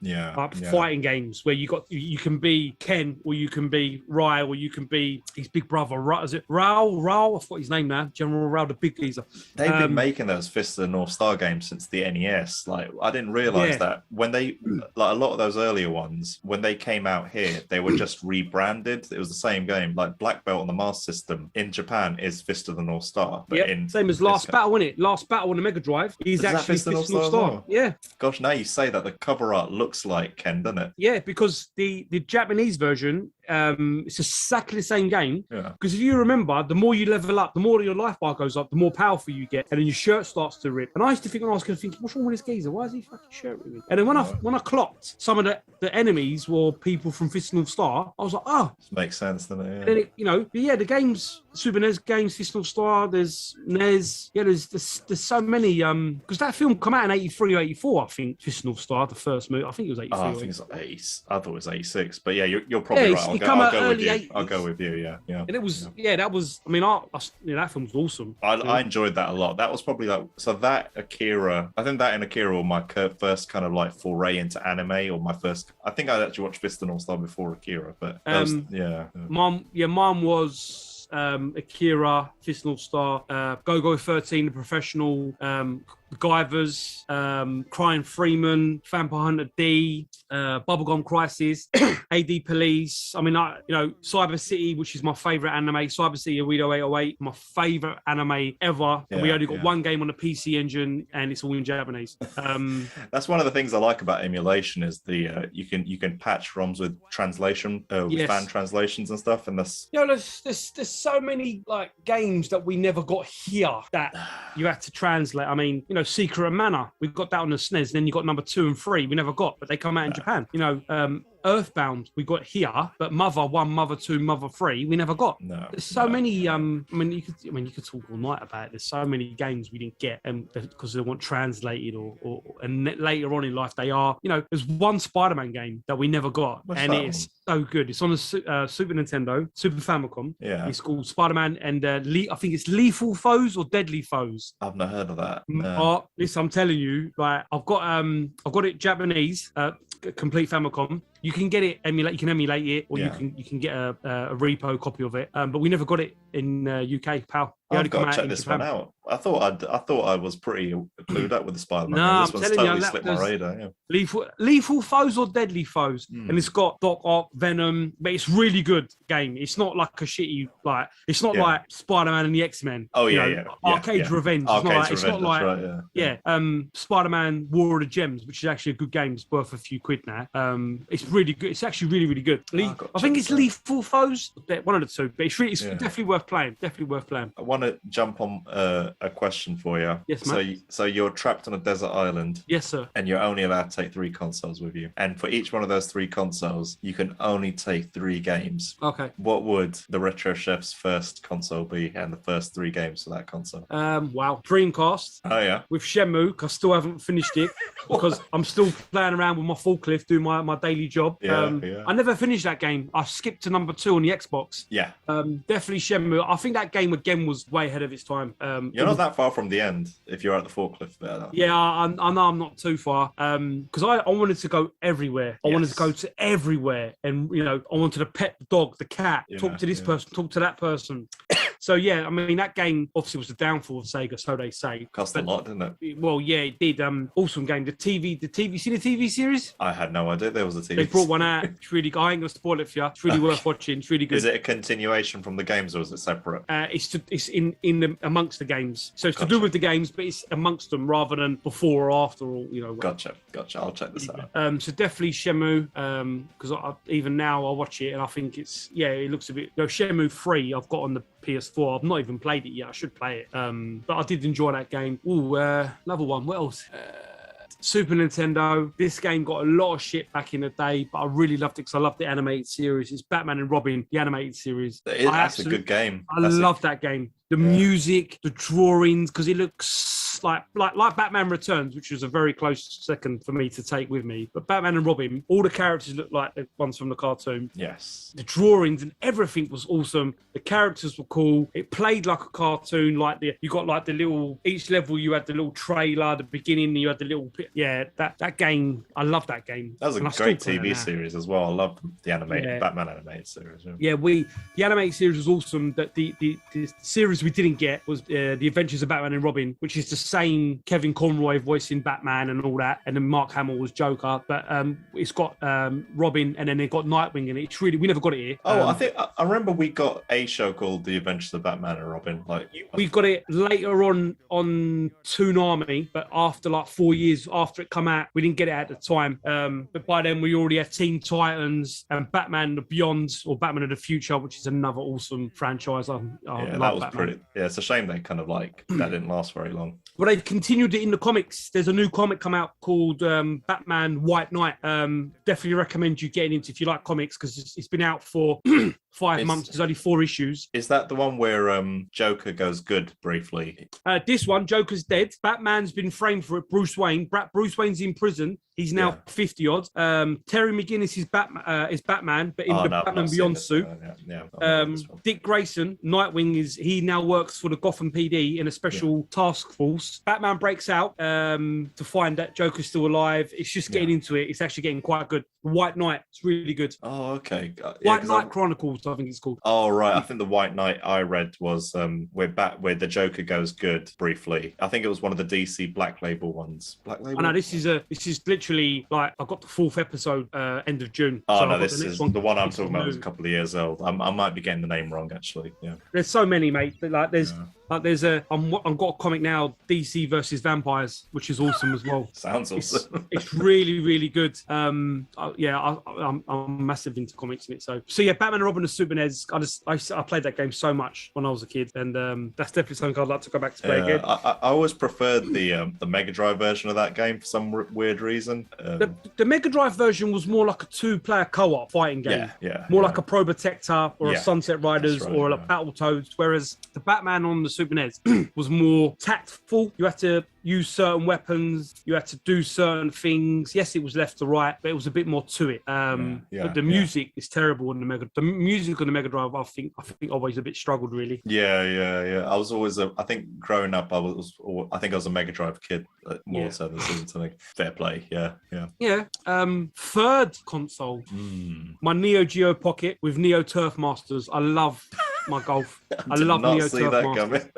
Fighting games where you can be Ken, or you can be Rai, or you can be his big brother. Is it Rao? I forgot his name now. General Rao, the big geezer. They've been making those Fist of the North Star games since the NES. Like, I didn't realize that when they, like a lot of those earlier ones, when they came out here, they were just rebranded. It was the same game. Like Black Belt on the Master System in Japan is Fist of the North Star. But same as Last Battle, isn't it? Last Battle on the Mega Drive is actually Fist of the North Star. Well? Yeah. Gosh, now you say that, the cover art looks like Ken, doesn't it? Yeah, because the Japanese version, it's exactly the same game. Because if you remember, the more you level up, the more your life bar goes up, the more powerful you get, and then your shirt starts to rip. And I used to think when I was going to think, what's wrong with this geezer? Why is he fucking shirt ripping? And then when I clocked some of the enemies were people from Fist of the North Star, I was like, oh, makes sense, doesn't it? Yeah. And then the games, Super NES games, Fist of Star, there's NES, there's so many, because that film come out in 83 or 84, I think, Fist of Star, the first movie, I think it was 83. I think it's 80, I thought it was 86, but yeah, you're probably right. I'll go with you, yeah. And it was, that was, I mean, that film was awesome. I enjoyed that a lot. That was probably that Akira, I think that and Akira were my first kind of like foray into anime, or my first, I think I actually watched Fist of Star before Akira, but mine was Akira, Fist of Star, Go-Go 13, The Professional, MacGyvers, Crying Freeman, Vampire Hunter D, Bubblegum Crisis, AD Police. I mean, Cyber City, which is my favorite anime. Cyber City Oedo 808, my favorite anime ever. And we only got one game on the PC Engine, and it's all in Japanese. That's one of the things I like about emulation is the you can patch ROMs with translation, with fan translations and stuff. And that's there's so many like games that we never got here that you had to translate. I mean, Secret of Mana, we got that on the SNES. Then you got number 2 and 3, we never got, but they come out in Japan. Earthbound, we got here, but Mother 1, Mother 2, Mother 3, we never got. There's so many. I mean, you could talk all night about it. There's so many games we didn't get, and because they weren't translated, and later on in life they are. There's one Spider-Man game that we never got, and it's so good. It's on the Super Nintendo, Super Famicom. Yeah, it's called Spider-Man, and I think it's Lethal Foes or Deadly Foes. I've not heard of that. No. Listen, I'm telling you, like I've got it Japanese, complete Famicom. You can get it emulate. You can emulate it, or you can get a repo copy of it. But we never got it in UK, pal. I've got to check this one out. I thought I was pretty clued up with the Spider-Man. No, this one's totally slipped my radar. Yeah. Lethal Foes or Deadly Foes, and it's got Doc Ock, Venom, but it's really good game. It's not like a shitty it's not like Spider-Man and the X-Men. Oh yeah, Arcade's Revenge. It's not like right, Spider-Man War of the Gems, which is actually a good game. It's worth a few quid now. It's really good. It's actually really, really good. I think it's Lethal Foes, one of the two, but it's definitely worth playing. Definitely worth playing. I want to jump on a question for you. Yes, mate. So you're trapped on a desert island. Yes, sir. And you're only allowed to take 3 consoles with you. And for each one of those 3 consoles, you can only take 3 games. Okay. What would the Retro Chef's first console be, and the first 3 games for that console? Wow. Dreamcast. Oh yeah. With Shenmue, because I still haven't finished it because I'm still playing around with my forklift, doing my daily job. I never finished that game. I skipped to number 2 on the Xbox. Yeah. Definitely Shenmue. I think that game again was way ahead of its time. You're not that far from the end if you're at the forklift there. Yeah, I know I'm not too far. Because I wanted to go everywhere. I wanted to go to everywhere, and I wanted to pet the dog, the cat, talk to this person, talk to that person. So yeah, I mean that game obviously was the downfall of Sega, so they say. Cost a lot, didn't it? Well, yeah, it did. Awesome game. The TV. See the TV series? I had no idea there was a TV. They brought one out. It's really. I ain't gonna spoil it for you. It's really worth watching. It's really good. Is it a continuation from the games, or is it separate? It's amongst the games. So it's to do with the games, but it's amongst them rather than before or after. Or Gotcha. I'll check this out. So definitely Shenmue. Because even now I watch it and I think it looks a bit. Shenmue 3 I've got on the PS4. I've not even played it yet. I should play it. But I did enjoy that game. Another one. What else? Super Nintendo. This game got a lot of shit back in the day, but I really loved it because I loved the animated series. It's Batman and Robin, the animated series. That's a good game. I love that game. The music, the drawings, because it looks like Batman Returns, which was a very close second for me to take with me. But Batman and Robin, all the characters look like the ones from the cartoon. Yes. The drawings and everything was awesome. The characters were cool. It played like a cartoon. You got like the little, each level you had the little trailer. The beginning you had the little, that game. I love that game. That was a great TV series as well. I love the animated Batman animated series. The animated series was awesome. That the series we didn't get was The Adventures of Batman and Robin, which is the same Kevin Conroy voicing Batman and all that, and then Mark Hamill was Joker. But it's got Robin, and then it got Nightwing in it. It's really, we never got it here. I remember we got a show called The Adventures of Batman and Robin. We got it later on Toonami, but after 4 years after it come out, we didn't get it at the time. But by then we already had Teen Titans and Batman the Beyond, or Batman of the Future, which is another awesome franchise. I love that was Batman. pretty. Yeah, it's a shame they kind of that didn't last very long. But they've continued it in the comics. There's a new comic come out called Batman White Knight. Definitely recommend you getting into if you like comics, because it's been out for 5 months. There's only 4 issues. Is that the one where Joker goes good briefly? This one, Joker's dead. Batman's been framed for it. Bruce Wayne. Bruce Wayne's in prison. He's now 50 odd. Terry McGinnis is Batman, but in the Batman Beyond suit. Dick Grayson, Nightwing, he now works for the Gotham PD in a special task force. Batman breaks out to find that Joker's still alive. It's just getting into it. It's actually getting quite good. White Knight, it's really good. Oh, okay. White Knight Chronicles, I think it's called. Oh, right. I think the White Knight I read was where the Joker goes good briefly. I think it was one of the DC Black Label ones. Black Label. I know this is literally like I got the 4th episode end of June. Oh, so no, this is the one I'm talking about was a couple of years old. I might be getting the name wrong actually. Yeah. There's so many, mate. Like there's I've got a comic now, DC versus Vampires, which is awesome as well. Sounds awesome. It's really, really good. I'm massive into comics in it. So yeah, Batman and Robin and Super NES. I played that game so much when I was a kid, and that's definitely something I'd like to go back to play again. I always preferred the Mega Drive version of that game for some weird reason. The Mega Drive version was more like a 2-player co-op fighting game. More like a Probotector or a Sunset Riders or a Battletoads, whereas the Batman on the Super NES was more tactful. You had to use certain weapons, you had to do certain things. Yes, it was left to right, but it was a bit more to it. But the music is terrible on the music on the Mega Drive. I think always a bit struggled really. Yeah. I was always I think growing up I was a Mega Drive kid more so than something. Fair play. Yeah. Third console, my Neo Geo Pocket with Neo Turf Masters. I love my golf. I love Neo Turf Masters.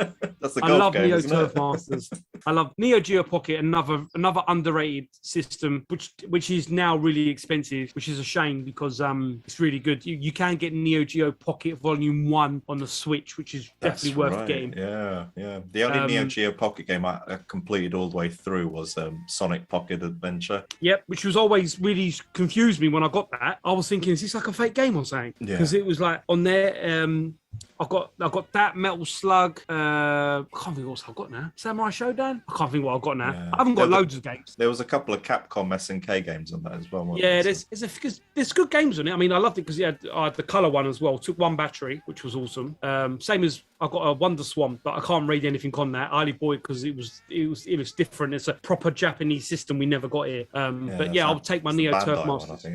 That's the golf game, Neo Turf Masters. I love Neo Geo Pocket, another underrated system, which is now really expensive, which is a shame because it's really good. You can get Neo Geo Pocket Volume 1 on the Switch, which is definitely worth getting. Yeah. The only Neo Geo Pocket game I completed all the way through was Sonic Pocket Adventure. Yep, which was always really confused me when I got that. I was thinking, is this like a fake game or something? Because it was like on there. I got that Metal Slug. I can't think what else I've got now. Samurai Shodown. I can't think what I've got now. I haven't got loads of games. There was a couple of Capcom SNK games on that as well. There's good games on it. I mean, I loved it because I had the color one as well. Took 1 battery, which was awesome. Same as I got a Wonder Swan, but I can't read anything on that. I only bought it because it was different. It's a proper Japanese system we never got here. I'll take my Neo Turf Masters.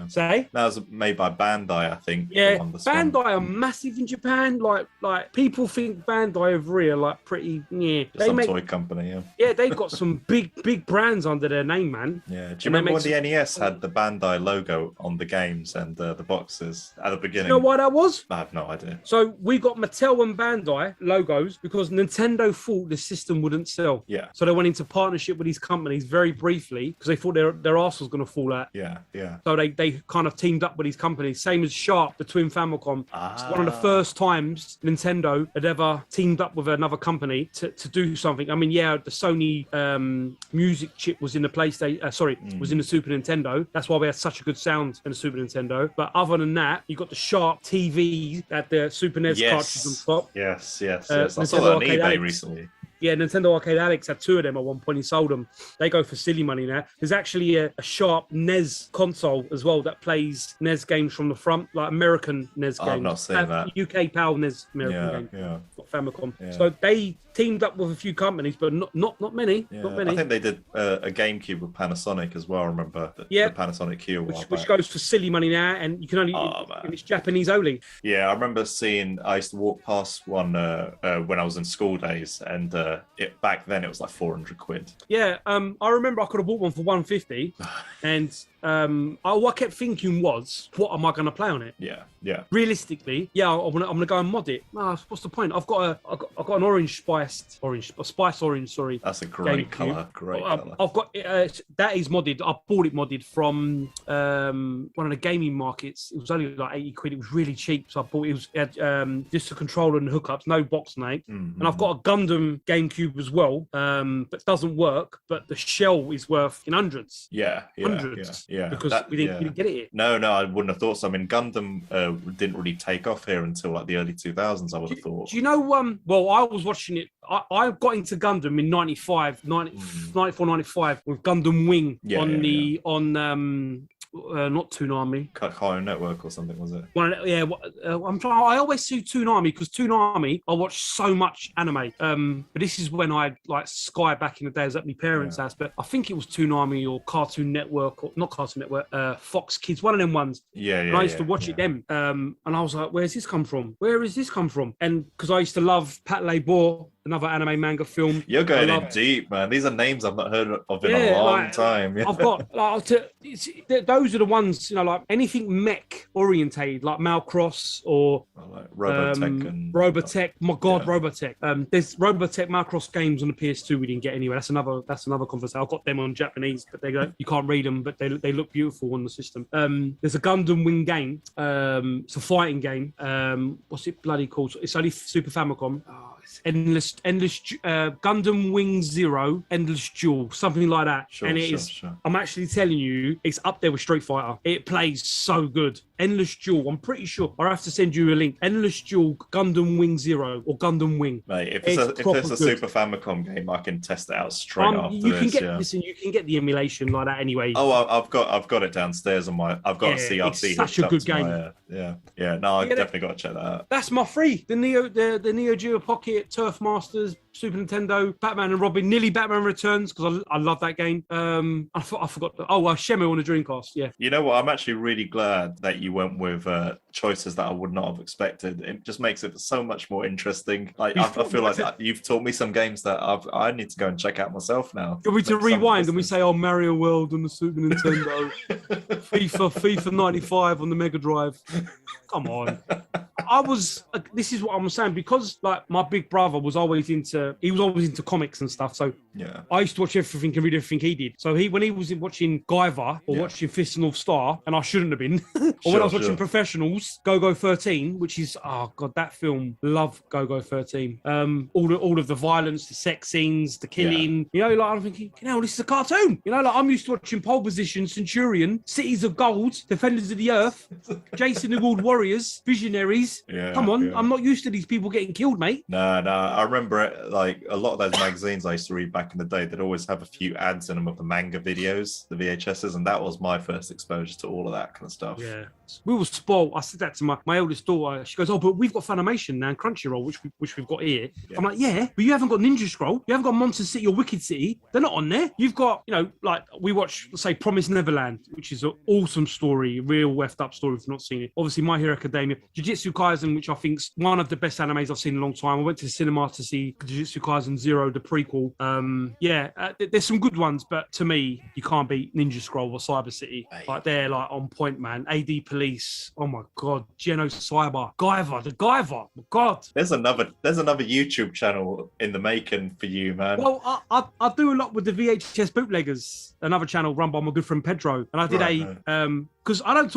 Say that was made by Bandai, I think. Yeah, Bandai are massive in Japan. Like people think Bandai over here like pretty toy company. They've got some big brands under their name, man. Yeah. Do you remember when the NES had the Bandai logo on the games and the boxes at the beginning? You know why that was? I have no idea. So we got Mattel and Bandai logos because Nintendo thought the system wouldn't sell. Yeah. So they went into partnership with these companies very briefly because they thought their arse was going to fall out. Yeah. So they kind of teamed up with these companies. Same as Sharp, the twin Famicom. It's one of the first times Nintendo had ever teamed up with another company to do something. I mean, the Sony music chip was in the PlayStation. Was in the Super Nintendo. That's why we had such a good sound in the Super Nintendo. But other than that, you got the Sharp TV at the Super NES cartridge on top. Yes. I saw that on eBay recently. Yeah, Nintendo Arcade Alex had 2 of them at one point. He sold them. They go for silly money now. There's actually a Sharp NES console as well that plays NES games from the front, like American NES games. I've not seen that. UK PAL NES American games. Not Famicom. Yeah. So they teamed up with a few companies, but not many. Yeah. Not many. I think they did a GameCube with Panasonic as well. I remember the Panasonic Q, which goes for silly money now, and you can only it's Japanese only. Yeah, I remember I used to walk past one when I was in school days, and back then it was like 400 quid. Yeah, I remember I could have bought one for 150, and all I kept thinking was, what am I going to play on it? Yeah. Realistically, I'm gonna go and mod it. No, what's the point? I've got an orange. Sorry. That's a great color. Color. I've got that is modded. I bought it modded from one of the gaming markets. It was only like 80 quid. It was really cheap, so I bought it. It had just a controller and hookups, no box mate. And I've got a Gundam GameCube as well, but doesn't work. But the shell is worth in hundreds. Hundreds. Yeah. Because we didn't get it here. No, I wouldn't have thought so. I mean, Gundam didn't really take off here until like the early 2000s. I would have thought. Do you know? Well, I was watching it. I got into Gundam in 94, 95 with Gundam Wing on not Toonami. Cartoon Network or something, was it? I'm trying. I always see Toonami because Toonami, I watch so much anime. But this is when I like Sky back in the day. I was at my parents' house, but I think it was Toonami or Cartoon Network, or not Cartoon Network, Fox Kids, one of them ones. Yeah. And I used to watch it then. And I was like, where's this come from? Where has this come from? And because I used to love Patley Boar, another anime manga film. You're going in deep, man. These are names I've not heard of in a long time. I've got those are the ones, you know, like anything mech orientated, like Macross or like Robotech and Robotech. My God, Robotech. There's Robotech Macross games on the PS2 we didn't get anyway. That's another conversation. I've got them on Japanese, but you can't read them, but they look beautiful on the system. There's a Gundam Wing game. It's a fighting game. What's it bloody called? It's only Super Famicom. Endless Gundam Wing Zero, Endless Duel, something like that. Sure. I'm actually telling you, it's up there with Street Fighter. It plays so good. Endless Duel, I'm pretty sure. I'll have to send you a link. Endless Duel, Gundam Wing Zero, or Gundam Wing. Mate, if it's a Super Famicom game, I can test it out straight after Listen, you can get the emulation like that anyway. Oh, I've got it downstairs on my. I've got a CRT. It's such a good game. No, I definitely got to check that out. That's my free. The Neo Geo Pocket, Turf Masters, Super Nintendo, Batman and Robin, nearly Batman Returns because I love that game. I forgot. Shenmue on the Dreamcast. Yeah. You know what? I'm actually really glad that you went with choices that I would not have expected. It just makes it so much more interesting. Like I feel like you've taught me some games that I need to go and check out myself now. Can we to rewind and we say, Mario World on the Super Nintendo, FIFA 95 on the Mega Drive. Come on. This is what I'm saying, because like my big brother was always into comics and stuff. So I used to watch everything and read everything he did. So when he was watching Guyver or watching Fist of North Star, and I shouldn't have been, or when I was watching Professionals, Go-Go 13, which is, oh God, that film, love Go-Go 13. All of the violence, the sex scenes, the killing, you know, like I'm thinking, this is a cartoon. You know, like I'm used to watching Pole Position, Centurion, Cities of Gold, Defenders of the Earth, Jason the World Warriors, Visionaries. Come on, I'm not used to these people getting killed, mate. No, I remember it, like a lot of those magazines I used to read back in the day, they'd always have a few ads in them of the manga videos, the VHSs, and that was my first exposure to all of that kind of stuff. Yeah. We were spoiled. I said that to my eldest daughter. She goes, but we've got Funimation now and Crunchyroll, which we've got here. Yeah. I'm like, yeah, but you haven't got Ninja Scroll. You haven't got Monster City or Wicked City. They're not on there. You've got, like we watch, let's say, Promised Neverland, which is an awesome story, real weft up story if you've not seen it. Obviously, My Hero Academia, Jujutsu Kaisen, which I think's one of the best animes I've seen in a long time. I went to the cinema to see Jujutsu Kaisen Zero, the prequel. There's some good ones, but to me, you can't beat Ninja Scroll or Cyber City. Like they're like on point, man. AD Police. Oh my God. Geno Cyber. Guyver. The Guyver. God. There's another YouTube channel in the making for you, man. Well, I do a lot with the VHS bootleggers. Another channel run by my good friend Pedro, and I did because I don't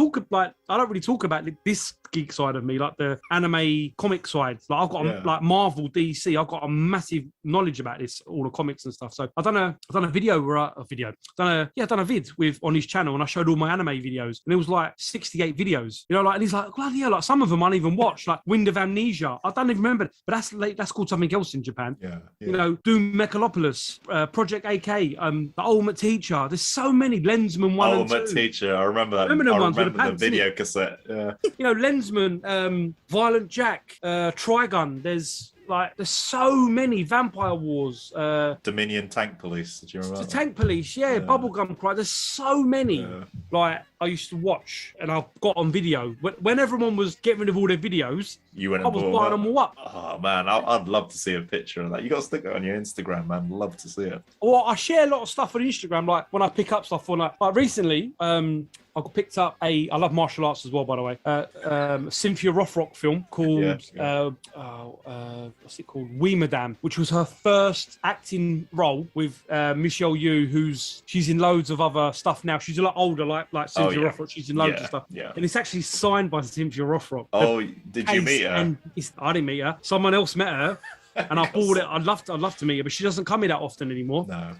really talk about this geek side of me, like the anime comic side. Like I've got like Marvel, DC. I've got a massive knowledge about this, all the comics and stuff. So I've done a video on his channel, and I showed all my anime videos, and it was like 68 videos. And he's like, bloody hell, like some of them I didn't even watch, like Wind of Amnesia. I don't even remember, but that's called something else in Japan. Yeah. Doom Mechalopolis, Project AK, the Ultimate Teacher. There's so many. Lensman 1 and 2. Ultimate Teacher, I remember that. I remember the video cassette. Yeah. Lensman, Violent Jack, Trigun. There's so many. Vampire Wars, Dominion Tank Police. Did you remember that? Tank Police, Bubblegum Cry. There's so many. Like I used to watch, and I got on video when everyone was getting rid of all their videos. I was buying them all up. Oh man, I'd love to see a picture of that. You got to stick it on your Instagram, man. Love to see it. Well, I share a lot of stuff on Instagram. Like when I pick up stuff on, like recently, I picked up I love martial arts as well, by the way. Cynthia Rothrock film called what's it called? Oui Madame, which was her first acting role with Michelle Yeoh, she's in loads of other stuff now. She's a lot older, like Cynthia Rothrock. She's in loads of stuff. Yeah. And it's actually signed by Cynthia Rothrock. Oh, did you meet her? I didn't meet her. Someone else met her. And I bought it. I'd love to meet her, but she doesn't come here that often anymore. No.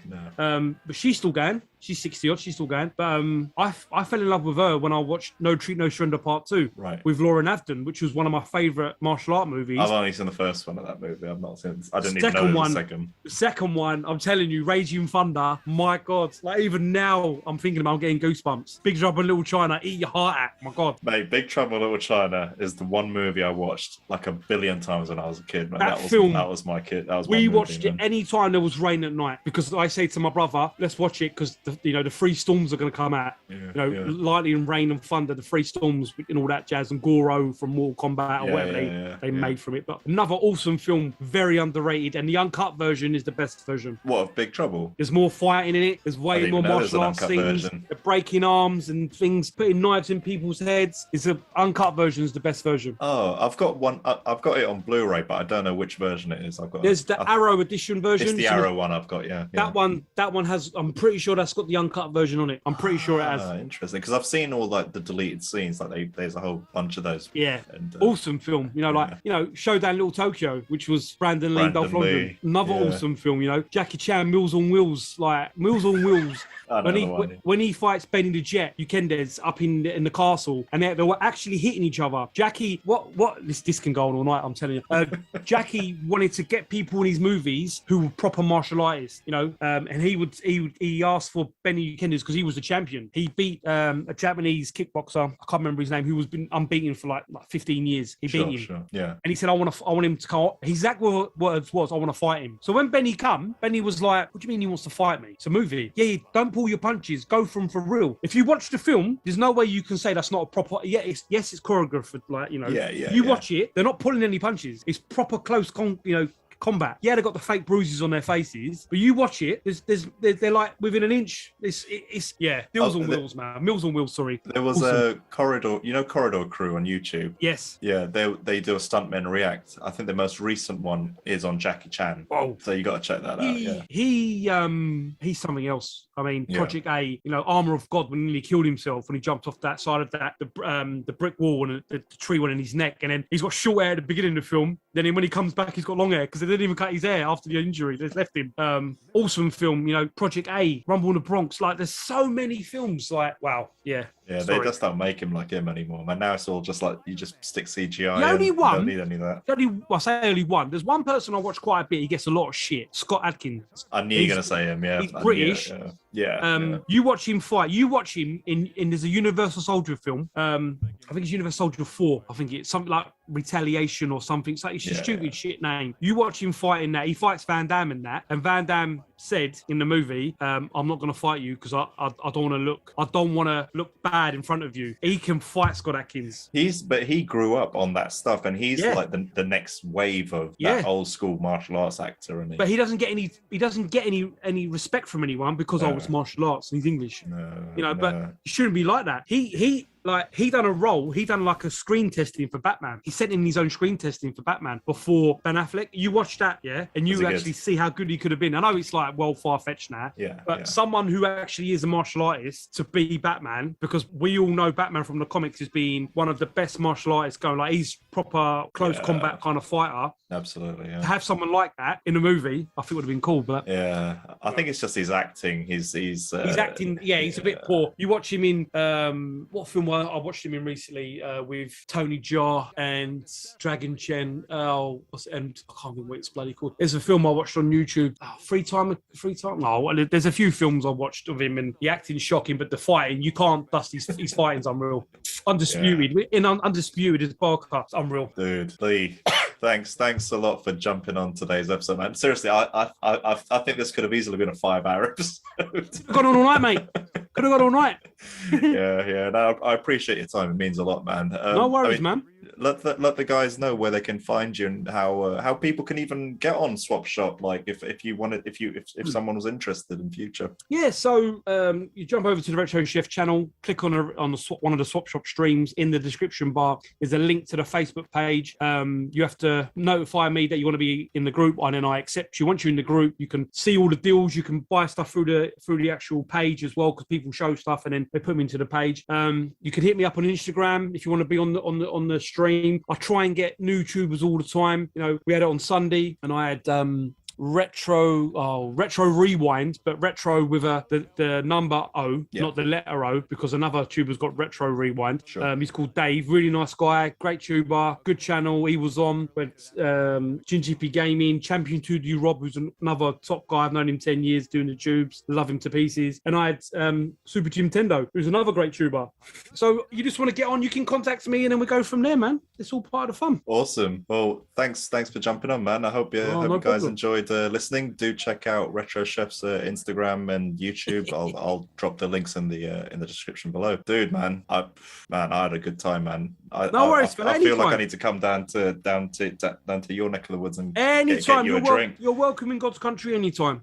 But she's still going. She's 60 odd. She's still going. But I fell in love with her when I watched No Treat No Surrender Part 2 Right. with Laura Navden, which was one of my favourite martial art movies. I've only seen the first one of that movie. I've not seen. I didn't even know the second. The second one, I'm telling you, Raging Thunder. My God, like even now, I'm thinking about getting goosebumps. Big Trouble in Little China, eat your heart out. My God, mate, Big Trouble in Little China is the one movie I watched like a billion times when I was a kid. Man. That was my kid. That was. We watched it any time there was rain at night because I say to my brother, "Let's watch it because the three storms are going to come out. Lightning and rain and thunder, the three storms and all that jazz, and Goro from Mortal Kombat or whatever they made from it. But another awesome film, very underrated, and the uncut version is the best version. What, of Big Trouble? There's more fighting in it. There's way more martial arts scenes. They're breaking arms and things, putting knives in people's heads. It's the uncut version is the best version. Oh, I've got one. I've got it on Blu-ray, but I don't know which version it is. There's the Arrow edition version. It's the Arrow one I've got. Yeah. That one has. I'm pretty sure that's got the uncut version on it. I'm pretty sure it has. Interesting, because I've seen all like the deleted scenes. Like there's a whole bunch of those. Yeah. And, awesome film. Showdown Little Tokyo, which was Brandon Lee, Dolph Lundgren. Another awesome film. Jackie Chan, Meals on Wheels. When he fights Benny the Jet, Ukendez up in the castle, and they were actually hitting each other. Jackie, what this can go on all night. I'm telling you. Jackie wanted to get people in his movies who were proper martial artists, and he asked for Benny Ukendez because he was the champion. He beat a Japanese kickboxer. I can't remember his name. Who was been unbeaten for like 15 years. He beat him. Sure. Yeah. And he said, I want him to come. His exact words was, I want to fight him. So when Benny was like, what do you mean he wants to fight me? It's a movie. Yeah, don't pull your punches. Go for real. If you watch the film, there's no way you can say that's not a proper. Yeah, it's choreographed. Watch it. They're not pulling any punches. It's proper close combat. Yeah, they got the fake bruises on their faces, but you watch it. They're like within an inch. Mills on Wheels, man. Mills on Wheels. Sorry. There was a Corridor. Corridor Crew on YouTube. Yes. Yeah, they do a stuntman react. I think the most recent one is on Jackie Chan. Oh, so you got to check that out. Yeah. He's something else. I mean, Project A. Armor of God when he nearly killed himself when he jumped off that side of the brick wall and the tree went in his neck, and then he's got short hair at the beginning of the film. Then when he comes back, he's got long hair because they didn't even cut his hair after the injury. They left him. Awesome film. Project A, Rumble in the Bronx. Like, there's so many films. Like, wow. Yeah. Yeah, they just don't make him like him anymore. Man, now it's all just like you just stick CGI. The only one. You don't need any of that. I say only one. There's one person I watch quite a bit. He gets a lot of shit. Scott Adkins. I knew you were going to say him. Yeah, he's British. Yeah. You watch him fight. You watch him in there's a Universal Soldier film. I think it's Universal Soldier 4. I think it's something like Retaliation or something. It's like it's a stupid shit name. You watch him fight in that. He fights Van Damme in that, and Van Damme said in the movie, "I'm not going to fight you because I don't want to look bad in front of you." He can fight Scott Adkins. But he grew up on that stuff, and he's like the next wave of that old school martial arts actor. But he doesn't get any respect from anyone because it's martial arts and he's English. But he shouldn't be like that. He done a role. He done like a screen testing for Batman. He sent in his own screen testing for Batman before Ben Affleck. You watch that, and you actually see how good he could have been. I know it's like well far-fetched now, but someone who actually is a martial artist to be Batman, because we all know Batman from the comics as being one of the best martial artists going. Like, he's proper close combat kind of fighter. Absolutely, yeah. To have someone like that in a movie, I think would have been cool. But I think it's just his acting. He's acting. Yeah, he's a bit poor. You watch him in what film? I watched him in recently with Tony Jaa and Dragon Chen. And I can't remember what it's bloody called. There's a film I watched on YouTube. Free time. No, there's a few films I watched of him, and the acting's shocking, but the fighting, you can't dust his fighting's unreal. Undisputed. In Undisputed is podcast. Unreal. Dude, Lee. Thanks a lot for jumping on today's episode, man. Seriously, I think this could have easily been a 5-hour episode. Gone on all night, mate. Could have gone all night. yeah. No, I appreciate your time. It means a lot, man. No worries, man. Let the guys know where they can find you and how people can even get on Swap Shop. Like if you wanted, if someone was interested in future. Yeah, so you jump over to the Retro Chef channel, click on one of the Swap Shop streams. In the description bar is a link to the Facebook page. You have to notify me that you want to be in the group, and then I accept you. Once you're in the group, you can see all the deals. You can buy stuff through the actual page as well, because people show stuff and then they put them into the page. You can hit me up on Instagram if you want to be on the stream. I try and get new tubers all the time. We had it on Sunday, and I had Retro Rewind, but retro with the number O, not the letter O, because another tuber's got Retro Rewind. Sure. He's called Dave, really nice guy, great tuber, good channel. He was on with GP Gaming, Champion 2D Rob, who's another top guy. I've known him 10 years doing the tubes, love him to pieces. And I had Super Nintendo, who's another great tuber. So you just want to get on, you can contact me and then we go from there, man. It's all part of the fun. Awesome. Well, thanks for jumping on, man. I hope you guys enjoyed listening. Do check out Retro Chef's Instagram and YouTube. I'll drop the links in the description below. Dude, man, I had a good time, man. No worries, I feel like I need to come down to your neck of the woods and anytime. get you a drink. You're welcome in God's country anytime.